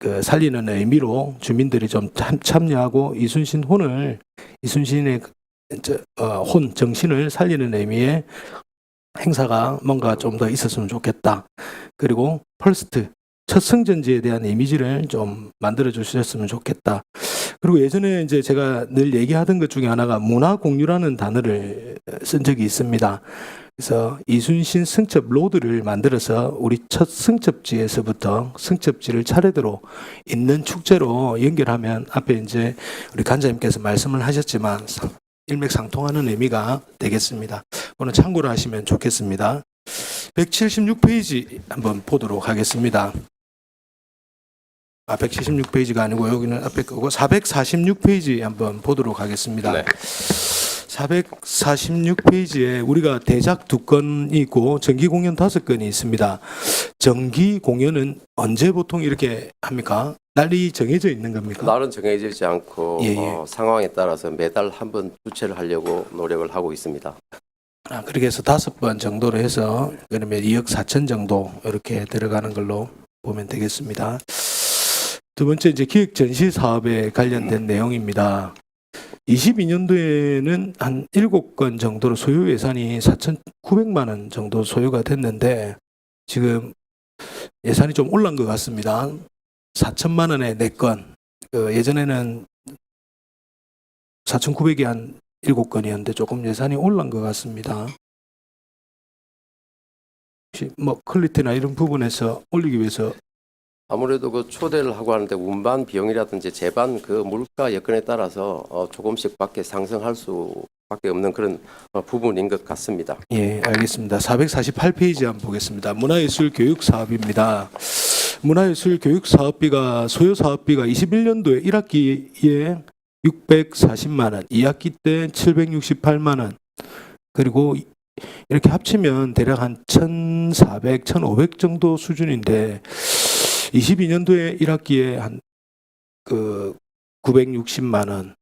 그 살리는 의미로 주민들이 좀 참여하고 이순신의 혼 정신을 살리는 의미의 행사가 뭔가 좀 더 있었으면 좋겠다. 그리고 펄스트 첫 성전지에 대한 이미지를 좀 만들어 주셨으면 좋겠다. 그리고 예전에 이제 제가 늘 얘기하던 것 중에 하나가 문화 공유라는 단어를 쓴 적이 있습니다. 그래서 이순신 승첩 로드를 만들어서 우리 첫 승첩지에서부터 승첩지를 차례대로 있는 축제로 연결하면 앞에 이제 우리 간사님께서 말씀을 하셨지만 일맥상통하는 의미가 되겠습니다. 오늘 참고를 하시면 좋겠습니다. 176페이지 한번 보도록 하겠습니다. 176페이지가 아니고 여기는 앞에 거고 446페이지 한번 보도록 하겠습니다. 네. 446페이지에 우리가 대작 2건이 있고 정기 공연 5건이 있습니다. 정기 공연은 언제 보통 이렇게 합니까? 날이 정해져 있는 겁니까? 날은 정해지지 않고 예, 예. 상황에 따라서 매달 한 번 주최를 하려고 노력을 하고 있습니다. 그렇게 해서 5번 정도로 해서 그러면 2억 4천 정도 이렇게 들어가는 걸로 보면 되겠습니다. 두 번째 이제 기획 전시 사업에 관련된 내용입니다. 22년도에는 한 7건 정도로 소요 예산이 4,900만 원 정도 소요가 됐는데 지금 예산이 좀 올라간 것 같습니다. 4천만 원에 4건. 예전에는 4,900이 한 7건이었는데 조금 예산이 올라간 것 같습니다. 혹시 뭐 퀄리티나 이런 부분에서 올리기 위해서 아무래도 그 초대를 하고 하는데 운반 비용이라든지 제반 그 물가 여건에 따라서 조금씩 밖에 상승할 수밖에 없는 그런 부분인 것 같습니다. 예, 알겠습니다. 448페이지 한번 보겠습니다. 문화예술 교육 사업입니다. 문화예술 교육 사업비가 소요 사업비가 21년도에 1학기에 640만 원, 2학기 때 768만 원, 그리고 이렇게 합치면 대략 한 1,400, 1,500 정도 수준인데 22년도에 1학기에 한 그 960만 원,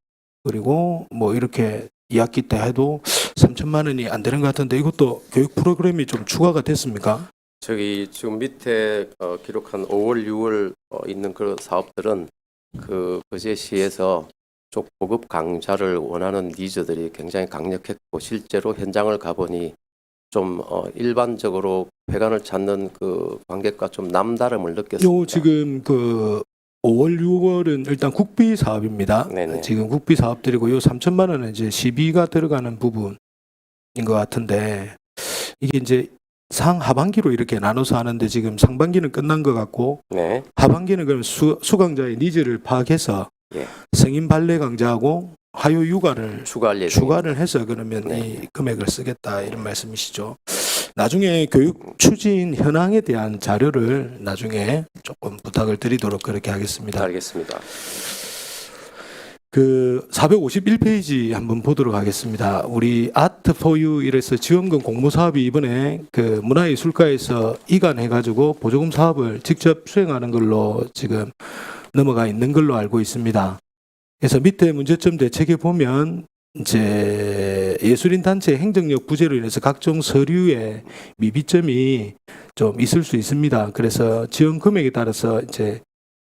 그리고 뭐 이렇게 2학기 때 해도 3천만 원이 안 되는 것 같은데 이것도 교육 프로그램이 좀 추가가 됐습니까? 저기 지금 밑에 기록한 5월, 6월 있는 그런 사업들은 그 거제시에서 쪽 고급 강좌를 원하는 니즈들이 굉장히 강력했고 실제로 현장을 가보니 좀 일반적으로 회관을 찾는 그 관객과 좀 남다름을 느꼈습니다. 요 지금 그 5월, 6월은 일단 국비 사업입니다. 네네. 지금 국비 사업들이고 요 3천만 원은 이제 시비가 들어가는 부분인 것 같은데 이게 이제 상하반기로 이렇게 나눠서 하는데 지금 상반기는 끝난 것 같고 네. 하반기는 그럼 수강자의 니즈를 파악해서 예. 성인 발레 강좌하고 하요 육아를 추가할 예정. 추가를 해서 그러면 네. 이 금액을 쓰겠다 이런 말씀이시죠. 나중에 교육 추진 현황에 대한 자료를 나중에 조금 부탁을 드리도록 그렇게 하겠습니다. 알겠습니다. 그 451페이지 한번 보도록 하겠습니다. 우리 아트 포유 이래서 지원금 공모 사업이 이번에 그 문화예술가에서 이관해가지고 보조금 사업을 직접 수행하는 걸로 지금 넘어가 있는 걸로 알고 있습니다. 그래서 밑에 문제점 대책에 보면 이제 예술인 단체 행정력 부재로 인해서 각종 서류에 미비점이 좀 있을 수 있습니다. 그래서 지원 금액에 따라서 이제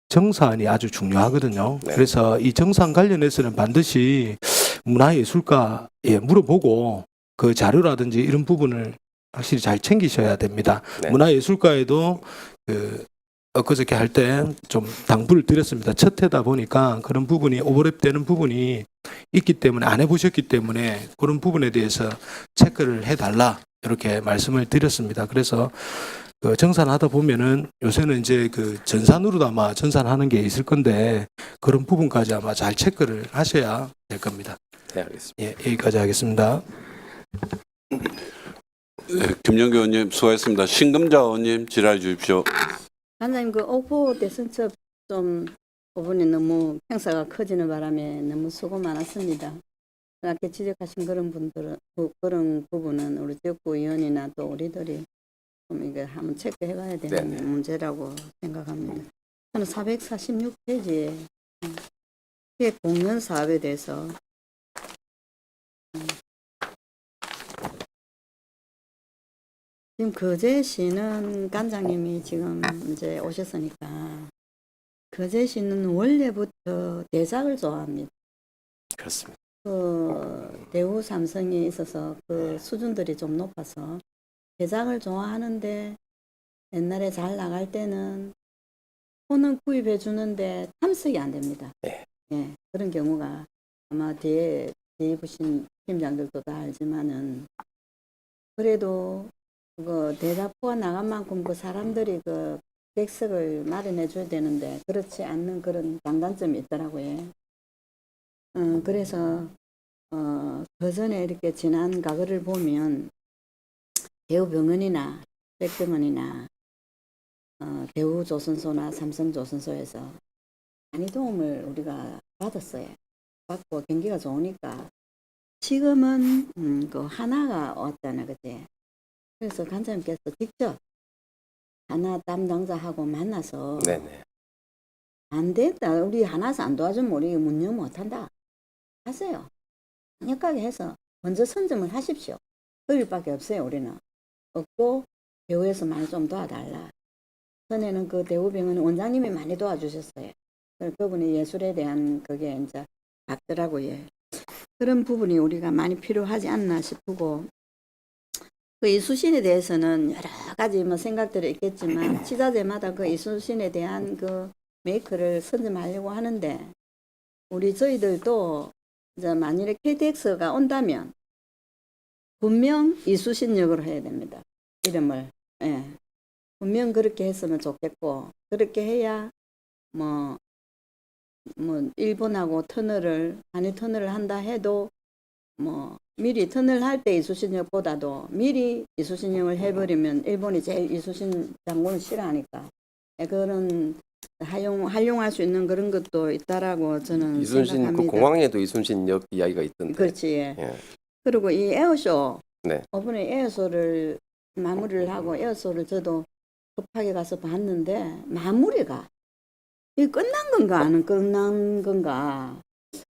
정산이 아주 중요하거든요. 네. 그래서 이 정산 관련해서는 반드시 문화예술가에 물어보고 그 자료라든지 이런 부분을 확실히 잘 챙기셔야 됩니다. 네. 문화예술가에도 그 엊그저께 할 때 좀 당부를 드렸습니다. 첫 해다 보니까 그런 부분이 오버랩되는 부분이 있기 때문에 안 해보셨기 때문에 그런 부분에 대해서 체크를 해달라 이렇게 말씀을 드렸습니다. 그래서 그 정산하다 보면은 요새는 이제 그 전산으로도 아마 전산하는 게 있을 건데 그런 부분까지 아마 잘 체크를 하셔야 될 겁니다. 네, 알겠습니다. 예, 여기까지 하겠습니다. 네, 김영규 의원님 수고하셨습니다. 신금자 의원님 질의해 주십시오. 간장님 그 오포 대선첩 좀 부분이 너무 행사가 커지는 바람에 너무 수고 많았습니다. 아까 지적하신 그런 분들은 그런 부분은 우리 지역구 의원이나 또 우리들이 좀 이게 한번 체크해봐야 되는 네네. 문제라고 생각합니다. 저는 446페이지에 공연 사업에 대해서 지금 거제시는 관장님이 지금 이제 오셨으니까 거제시는 원래부터 대작을 좋아합니다. 그렇습니다. 그 대우 삼성에 있어서 그 수준들이 좀 높아서 대작을 좋아하는데 옛날에 잘 나갈 때는 돈은 구입해 주는데 탐색이 안 됩니다. 네. 예, 그런 경우가 아마 뒤에 보신 팀장들도 다 알지만은 그래도 그 대작포가 나간 만큼 그 사람들이 그 객석을 마련해 줘야 되는데 그렇지 않는 그런 장단점이 있더라고요. 그래서 그 전에 이렇게 지난 과거를 보면 대우병원이나 백병원이나 대우조선소나 삼성조선소에서 많이 도움을 우리가 받았어요. 받고 경기가 좋으니까 지금은 그 하나가 왔잖아, 그치? 그래서 간장님께서 직접 하나 담당자하고 만나서 네네. 안 됐다. 우리 하나서 안 도와주면 우리 문여 못한다. 하세요. 강력하게 해서 먼저 선점을 하십시오. 그 일밖에 없어요. 우리는. 없고 대우에서 많이 좀 도와달라. 전에는 그 대우병원 원장님이 많이 도와주셨어요. 그분이 예술에 대한 그게 이제 받더라고요. 그런 부분이 우리가 많이 필요하지 않나 싶고 그 이수신에 대해서는 여러 가지 뭐 생각들이 있겠지만 치자제마다 그 이수신에 대한 그 메이크를 선점하려고 하는데 저희들도 이제 만일에 KTX가 온다면 분명 이수신 역으로 해야 됩니다. 이름을. 예. 분명 그렇게 했으면 좋겠고 그렇게 해야 뭐 일본하고 한일 터널을 한다 해도 뭐 미리 터널 할 때 이수신역보다도 미리 이수신역을 해버리면 일본이 제일 이수신 장군을 싫어하니까 그런 활용할 수 있는 그런 것도 있다라고 저는 이순신 그 생각합니다. 공항에도 이순신역 이야기가 있던데. 그렇지. 예. 예. 그리고 이 에어쇼, 네. 이번에 에어쇼를 마무리를 하고 에어쇼를 저도 급하게 가서 봤는데 마무리가 이 끝난 건가 안 끝난 건가?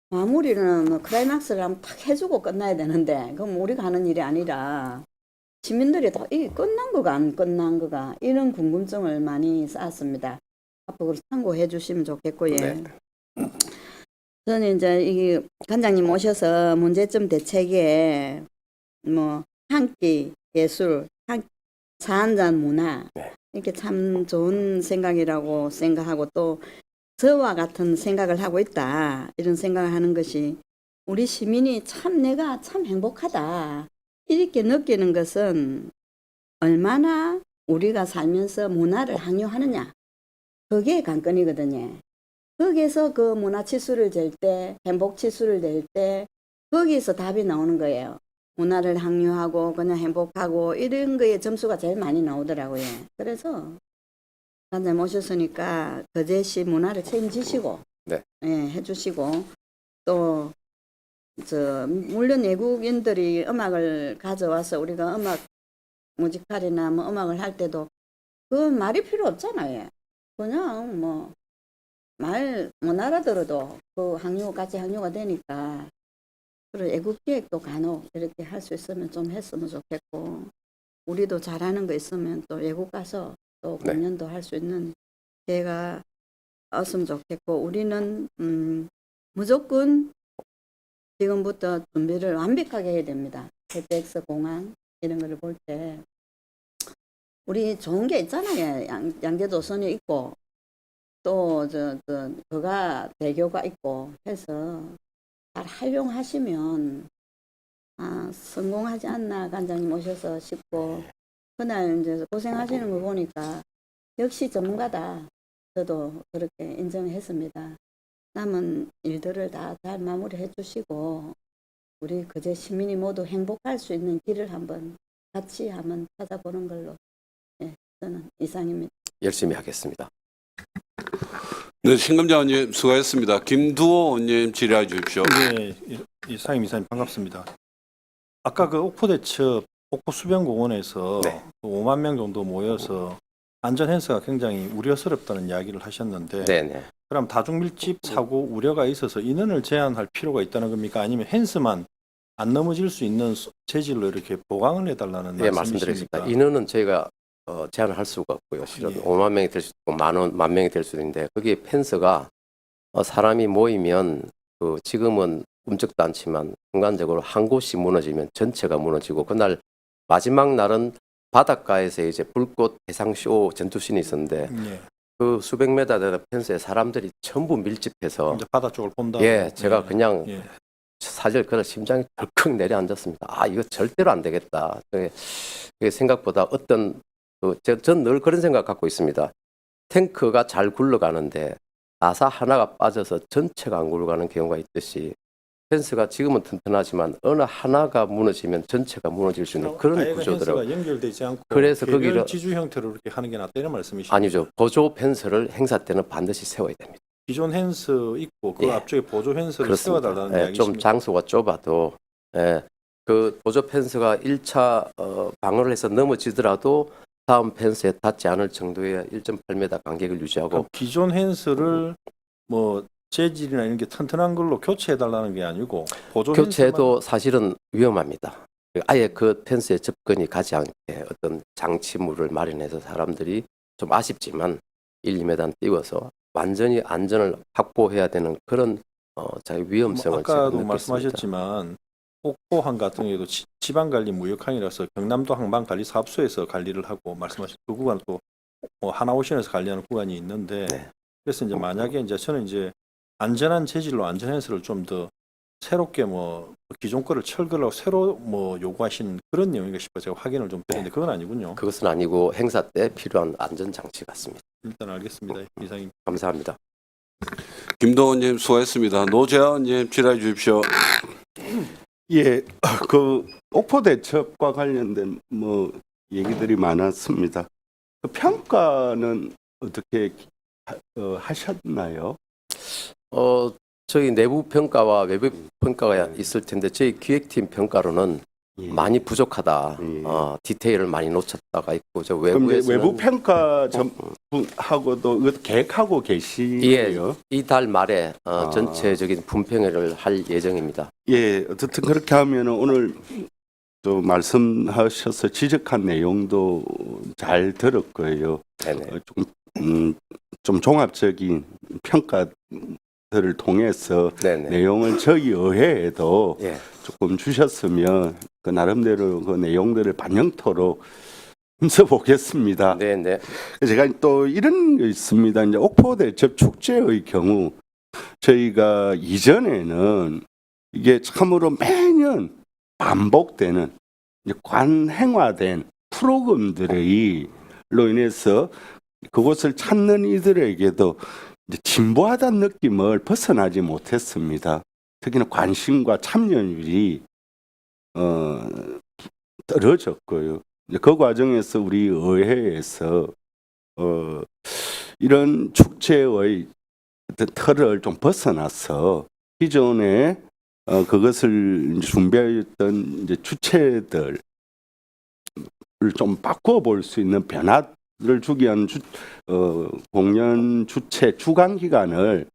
마무리는 뭐 클라이막스를 한번 탁 해주고 끝나야 되는데 그럼 우리가 하는 일이 아니라 시민들이 다 이 끝난 거가 안 끝난 거가 이런 궁금증을 많이 쌓았습니다. 앞으로 참고해 주시면 좋겠고요. 네. 저는 이제 이 관장님 오셔서 문제점 대책에 뭐 한 끼 예술, 차 한잔 문화 네. 이렇게 참 좋은 생각이라고 생각하고 또 저와 같은 생각을 하고 있다 이런 생각을 하는 것이 우리 시민이 참 내가 참 행복하다 이렇게 느끼는 것은 얼마나 우리가 살면서 문화를 향유하느냐 그게 관건이거든요. 거기에서 그 문화 치수를 잴 때, 행복 치수를 낼 때 거기에서 답이 나오는 거예요. 문화를 향유하고 그냥 행복하고 이런 거에 점수가 제일 많이 나오더라고요. 그래서 관장님 오셨으니까 거제시 문화를 책임지시고 네. 예, 해주시고 또 물론 외국인들이 음악을 가져와서 우리가 음악 뮤지컬이나 뭐 음악을 할 때도 그 말이 필요 없잖아요. 그냥 뭐 말 못 알아들어도 그 같이 항유가 되니까 그리고 애국 기획도 간혹 이렇게 할 수 있으면 좀 했으면 좋겠고 우리도 잘하는 거 있으면 또 외국 가서 또 네. 공연도 할 수 있는 기회가 왔으면 좋겠고 우리는 무조건 지금부터 준비를 완벽하게 해야 됩니다. KTX 공항 이런 거를 볼 때 우리 좋은 게 있잖아요. 양재도선이 있고 또 거가 대교가 있고 해서 잘 활용하시면 성공하지 않나 관장님 오셔서 싶고 그날 이제 고생하시는 거 보니까 역시 전문가다. 저도 그렇게 인정했습니다. 남은 일들을 다 잘 마무리해 주시고 우리 거제 시민이 모두 행복할 수 있는 길을 같이 한번 찾아보는 걸로 저는 이상입니다. 열심히 하겠습니다. 네, 신금자 의원님 수고하셨습니다. 김두호 의원님 질의해 주십시오. 네, 이상임 이사님 반갑습니다. 아까 그 옥포대첩 옥포수변공원에서 네. 5만 명 정도 모여서 안전 행사가 굉장히 우려스럽다는 이야기를 하셨는데 네네. 그럼 다중 밀집 사고 우려가 있어서 인원을 제한할 필요가 있다는 겁니까? 아니면 헨스만 안 넘어질 수 있는 재질로 이렇게 보강을 해달라는 네, 말씀이십니까? 말씀드리겠습니다. 인원은 저희가 제한을 할 수가 없고요. 실은 예. 5만 명이 될 수도 있고 만 명이 될 수도 있는데 거기에 펜스가 사람이 모이면 지금은 꿈쩍도 않지만 순간적으로 한 곳이 무너지면 전체가 무너지고 그날 마지막 날은 바닷가에서 이제 불꽃 해상쇼 전투신이 있었는데 예. 그 수백 메다 되는 펜스에 사람들이 전부 밀집해서 이제 바다 쪽을 본다. 예, 제가 예. 그냥 예. 사실 그날 심장이 덜컥 내려앉았습니다. 이거 절대로 안 되겠다. 그게 생각보다 전 늘 그런 생각 갖고 있습니다. 탱크가 잘 굴러가는데 나사 하나가 빠져서 전체가 안 굴러가는 경우가 있듯이 펜스가 지금은 튼튼하지만 어느 하나가 무너지면 전체가 무너질 수 있는 그런 아예 구조더라고요. 펜스가 연결되지 않고 그래서 개별 거기를- 지주 형태로 이렇게 하는 게 낫다 이런 말씀이시죠? 아니죠. 보조 펜스를 행사 때는 반드시 세워야 됩니다. 기존 헨스 있고 그 예. 앞쪽에 보조 헨스를 그렇습니다. 세워달라는 예, 이야기십니까? 좀 장소가 좁아도 그 보조 펜스가 1차 방어를 해서 넘어지더라도 다음 펜스에 닿지 않을 정도의 1.8m 간격을 유지하고 그럼 기존 헨스를 뭐 재질이나 이런 게 튼튼한 걸로 교체해달라는 게 아니고 보조 교체도 사실은 위험합니다. 아예 그 펜스에 접근이 가지 않게 어떤 장치물을 마련해서 사람들이 좀 아쉽지만 1, 2m 띄워서 완전히 안전을 확보해야 되는 그런 자기 위험성을 제가 아까도 느꼈습니다. 말씀하셨지만 옥포항 같은 경우도 지방관리 무역항이라서 경남도 항만관리사업소에서 관리를 하고 말씀하신 그 구간 또 하나오션에서 관리하는 구간이 있는데 네. 그래서 이제 만약에 이제 저는 이제 안전한 재질로 안전 헨스를 좀 더 새롭게 뭐 기존 거를 철거하고 새로 뭐 요구하신 그런 내용인가 싶어 제가 확인을 좀 드렸는데 그건 아니군요. 그것은 아니고 행사 때 필요한 안전장치 같습니다. 일단 알겠습니다. 이상입니다. 감사합니다. 김동원님 수고했습니다. 노재환님 질의해 주십시오. 예, 그 옥포 대첩과 관련된 뭐 얘기들이 많았습니다. 그 평가는 어떻게 하셨나요? 저희 내부 평가와 외부 평가가 있을 텐데 저희 기획팀 평가로는 예. 많이 부족하다. 예. 디테일을 많이 놓쳤다가 있고 저 그럼 이제 외부에서는 외부 평가 전하고도 이거 계획하고 계시네요. 이달 말에 아. 전체적인 분평회를 할 예정입니다. 예, 어쨌든 그렇게 하면 오늘 또 말씀하셔서 지적한 내용도 잘 들었고요. 네네. 좀 종합적인 평가들을 통해서 네네. 내용을 저희 의회에도 예. 조금 주셨으면 그 나름대로 그 내용들을 반영토록 힘써보겠습니다. 네네. 제가 또 이런 게 있습니다. 이제 옥포 대첩 축제의 경우 저희가 이전에는 이게 참으로 매년 반복되는 이제 관행화된 프로그램들로 인해서 그곳을 찾는 이들에게도 이제 진보하다는 느낌을 벗어나지 못했습니다. 특히나 관심과 참여율이 떨어졌고요. 이제 그 과정에서 우리 의회에서 이런 축제의 어떤 틀을 좀 벗어나서 기존에 그것을 준비했던 이제 주체들을 좀 바꿔볼 수 있는 변화를 주기 위한 공연 주체 주관 기간을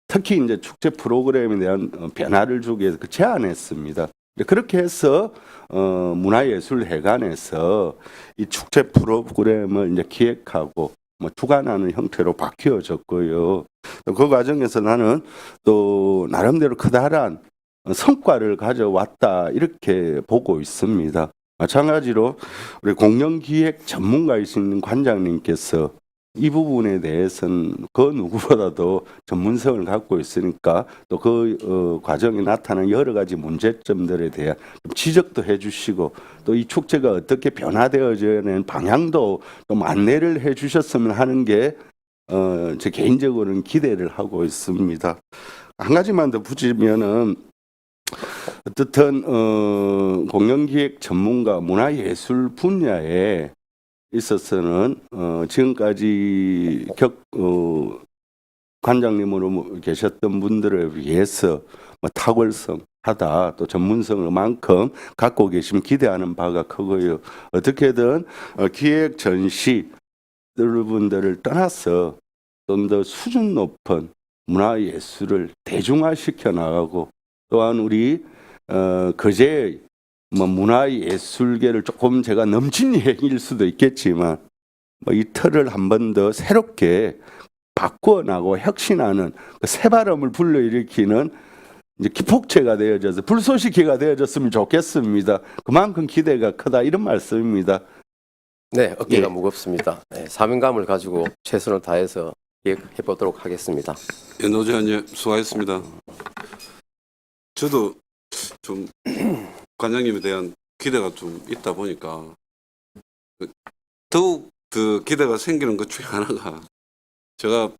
특히 이제 축제 프로그램에 대한 변화를 주기 위해서 제안했습니다. 그렇게 해서 문화예술회관에서 이 축제 프로그램을 이제 기획하고 뭐 주관하는 형태로 바뀌어졌고요. 그 과정에서 나는 또 나름대로 커다란 성과를 가져왔다 이렇게 보고 있습니다. 마찬가지로 우리 공연기획 전문가이신 관장님께서 이 부분에 대해서는 그 누구보다도 전문성을 갖고 있으니까 또 그 과정에 나타난 여러 가지 문제점들에 대한 지적도 해주시고 또 이 축제가 어떻게 변화되어져야 하는 방향도 좀 안내를 해주셨으면 하는 게 제 개인적으로는 기대를 하고 있습니다. 한 가지만 더 붙이면은 어떻든 공연기획 전문가 문화예술 분야에 있어서는 지금까지 관장님으로 계셨던 분들에 비해서 뭐 탁월성하다 또 전문성만큼 갖고 계시면 기대하는 바가 크고요. 어떻게든 기획 전시 여러분들을 떠나서 좀 더 수준 높은 문화예술을 대중화시켜 나가고 또한 우리 거제의 뭐 문화예술계를 조금 제가 넘친 얘기일 수도 있겠지만 뭐 이 틀을 한 번 더 새롭게 바꿔나고 혁신하는 그 새바람을 불러일으키는 이제 기폭제가 되어져서 불쏘시개가 되어졌으면 좋겠습니다. 그만큼 기대가 크다 이런 말씀입니다. 네, 어깨가 예. 무겁습니다. 네, 사명감을 가지고 최선을 다해서 기획해 보도록 하겠습니다. 예, 노재환님 수고하셨습니다. 저도 좀 관장님에 대한 기대가 좀 있다 보니까 더욱 그 기대가 생기는 것 중에 하나가 제가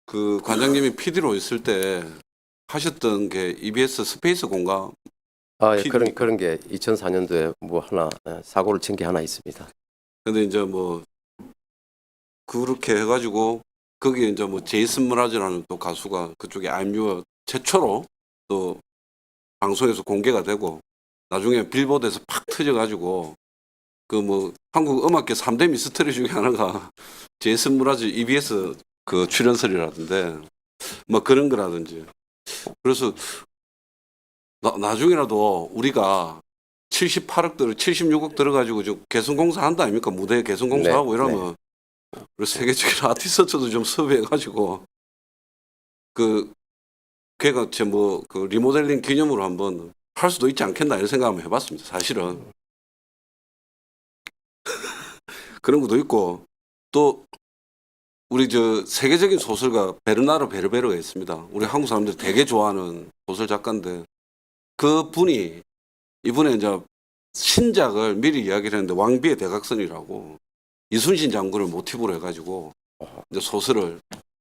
그 관장님이 PD로 있을 때 하셨던 게 EBS 스페이스 공감. 예, 그런 게 2004년도에 뭐 하나 사고를 친 게 하나 있습니다. 근데 이제 뭐 그렇게 해가지고 거기에 이제 뭐 제이슨 무라즈라는 또 가수가 그쪽에 I'm Your 최초로 또 방송에서 공개가 되고 나중에 빌보드에서 팍 터져가지고 그 뭐 한국 음악계 3대 미스터리 중에 하나가 제이슨 무라즈 EBS 그 출연설이라던데 뭐 그런 거라든지 그래서 나중에라도 우리가 78억 76억 들어가지고 좀 개선공사 한다 아닙니까? 무대 개선공사하고 네, 이러면 우리 세계적인 아티스트도 좀 섭외해가지고 그 걔가 제 뭐 그 리모델링 기념으로 한번 할 수도 있지 않겠나 이런 생각 한번 해봤습니다. 사실은 그런 것도 있고 또 우리 저 세계적인 소설가 베르나르 베르베르가 있습니다. 우리 한국 사람들이 되게 좋아하는 소설 작가인데 그 분이 이분의 이제 신작을 미리 이야기를 했는데 왕비의 대각선이라고 이순신 장군을 모티브로 해가지고 이제 소설을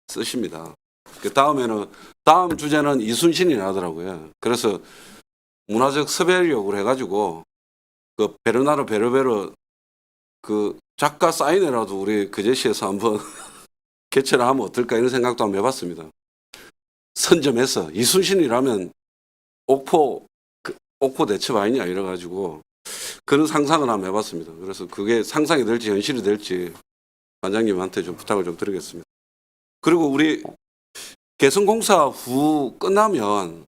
쓰십니다. 그 다음에는 다음 주제는 이순신이 나더라고요. 그래서 문화적 섭외력으로 해가지고 그 베르나르 베르베르 그 작가 사인회라도 우리 그 제시에서 한번 개최를 하면 어떨까 이런 생각도 한번 해봤습니다. 선점해서 이순신이라면 옥포 대첩 아니냐 이래가지고 그런 상상을 한번 해봤습니다. 그래서 그게 상상이 될지 현실이 될지 관장님한테 좀 부탁을 좀 드리겠습니다. 그리고 우리 개성공사 후 끝나면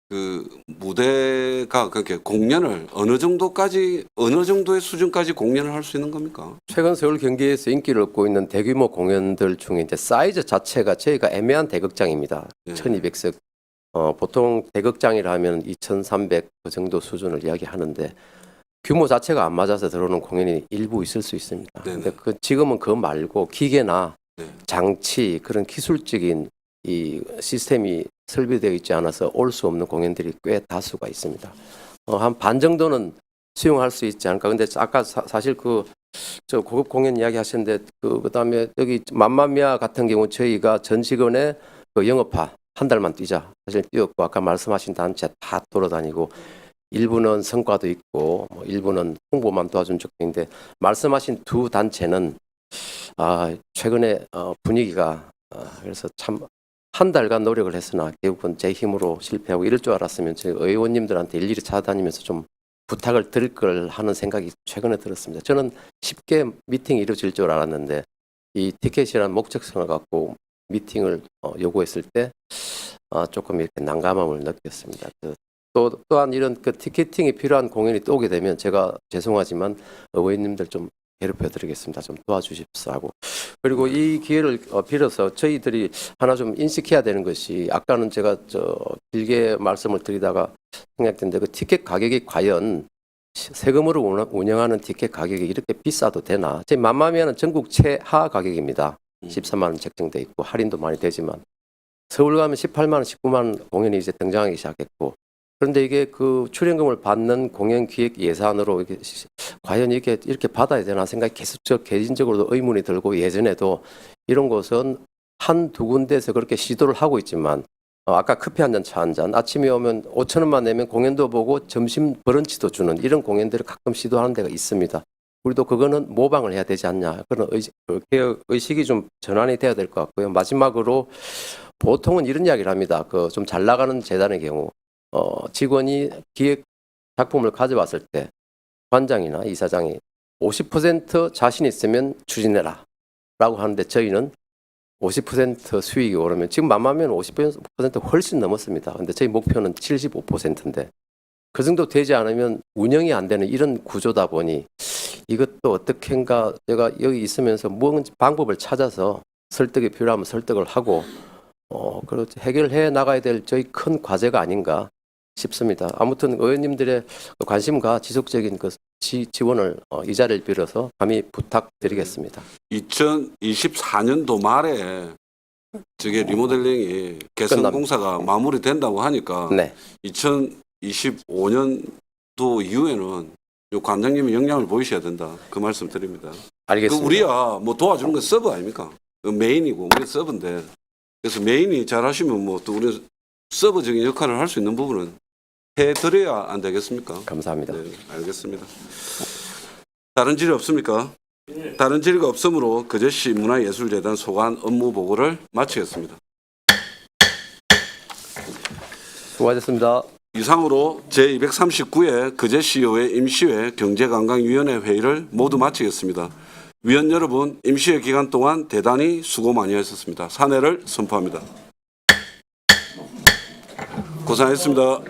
그 무대가 그렇게 공연을 어느 정도의 수준까지 공연을 할 수 있는 겁니까? 최근 서울 경기에서 인기를 얻고 있는 대규모 공연들 중에 이제 사이즈 자체가 저희가 애매한 대극장입니다. 예. 1200석. 보통 대극장이라 하면 2300 그 정도 수준을 이야기하는데 규모 자체가 안 맞아서 들어오는 공연이 일부 있을 수 있습니다. 네네. 근데 지금은 그거 말고 기계나 네. 장치 그런 기술적인 이 시스템이 설비되어 있지 않아서 올 수 없는 공연들이 꽤 다수가 있습니다. 한 반 정도는 수용할 수 있지 않을까. 근데 아까 사실 저 고급 공연 이야기 하셨는데 그다음에 여기 맘마미아 같은 경우 저희가 전 직원의 그 영업화 한 달만 뛰자. 사실 뛰었고 아까 말씀하신 단체 다 돌아다니고 일부는 성과도 있고 뭐 일부는 홍보만 도와준 적도 있는데 말씀하신 두 단체는 최근에 분위기가 그래서 참 한 달간 노력을 했으나 결국은 제 힘으로 실패하고 이럴 줄 알았으면 저희 의원님들한테 일일이 찾아다니면서 좀 부탁을 드릴 걸 하는 생각이 최근에 들었습니다. 저는 쉽게 미팅이 이루어질 줄 알았는데 이 티켓이라는 목적성을 갖고 미팅을 요구했을 때 조금 이렇게 난감함을 느꼈습니다. 또한 이런 그 티켓팅이 필요한 공연이 또 오게 되면 제가 죄송하지만 의원님들 좀 괴롭혀 드리겠습니다. 좀 도와주십시오 하고. 그리고 이 기회를 빌어서 저희들이 하나 좀 인식해야 되는 것이 아까는 제가 길게 말씀을 드리다가 생각했는데 그 티켓 가격이 과연 세금으로 운영하는 티켓 가격이 이렇게 비싸도 되나? 제 맘마미아는 전국 최하 가격입니다. 13만 원 책정돼 있고 할인도 많이 되지만 서울 가면 18만 원, 19만 원 공연이 이제 등장하기 시작했고 그런데 이게 그 출연금을 받는 공연 기획 예산으로 이게 과연 이게 이렇게 받아야 되나 생각이 계속 개인적으로도 의문이 들고 예전에도 이런 곳은 한두 군데에서 그렇게 시도를 하고 있지만 아까 커피 한 잔, 차 한 잔, 아침에 오면 5천 원만 내면 공연도 보고 점심 브런치도 주는 이런 공연들을 가끔 시도하는 데가 있습니다. 우리도 그거는 모방을 해야 되지 않냐 그런 의식이 좀 전환이 돼야 될 것 같고요. 마지막으로 보통은 이런 이야기를 합니다. 그 좀 잘 나가는 재단의 경우 직원이 기획 작품을 가져왔을 때 관장이나 이사장이 50% 자신 있으면 추진해라 라고 하는데 저희는 50% 수익이 오르면 지금 맘마면 50% 훨씬 넘었습니다. 근데 저희 목표는 75%인데 그 정도 되지 않으면 운영이 안 되는 이런 구조다 보니 이것도 어떻게인가 제가 여기 있으면서 뭔지 방법을 찾아서 설득이 필요하면 설득을 하고 그렇게 해결해 나가야 될 저희 큰 과제가 아닌가 싶습니다. 아무튼 의원님들의 관심과 지속적인 그 지원을 이 자리를 빌어서 감히 부탁드리겠습니다. 2024년도 말에 저게 리모델링이 개성공사가 마무리된다고 하니까 네. 2025년도 이후에는 요 관장님이 역량을 보이셔야 된다. 그 말씀 드립니다. 알겠습니다. 우리야 뭐 도와주는 건 서브 아닙니까? 메인이고 우리 서브인데 그래서 메인이 잘하시면 뭐 또 우리 서버적인 역할을 할 수 있는 부분은 해드려야 안 되겠습니까? 감사합니다. 네, 알겠습니다. 다른 질의 없습니까? 다른 질의가 없으므로 거제시 문화예술재단 소관 업무 보고를 마치겠습니다. 수고하셨습니다. 이상으로 제239회 거제시의회 임시회 경제관광위원회 회의를 모두 마치겠습니다. 위원 여러분, 임시회 기간 동안 대단히 수고 많이 하셨습니다. 사내를 선포합니다. 고생하셨습니다.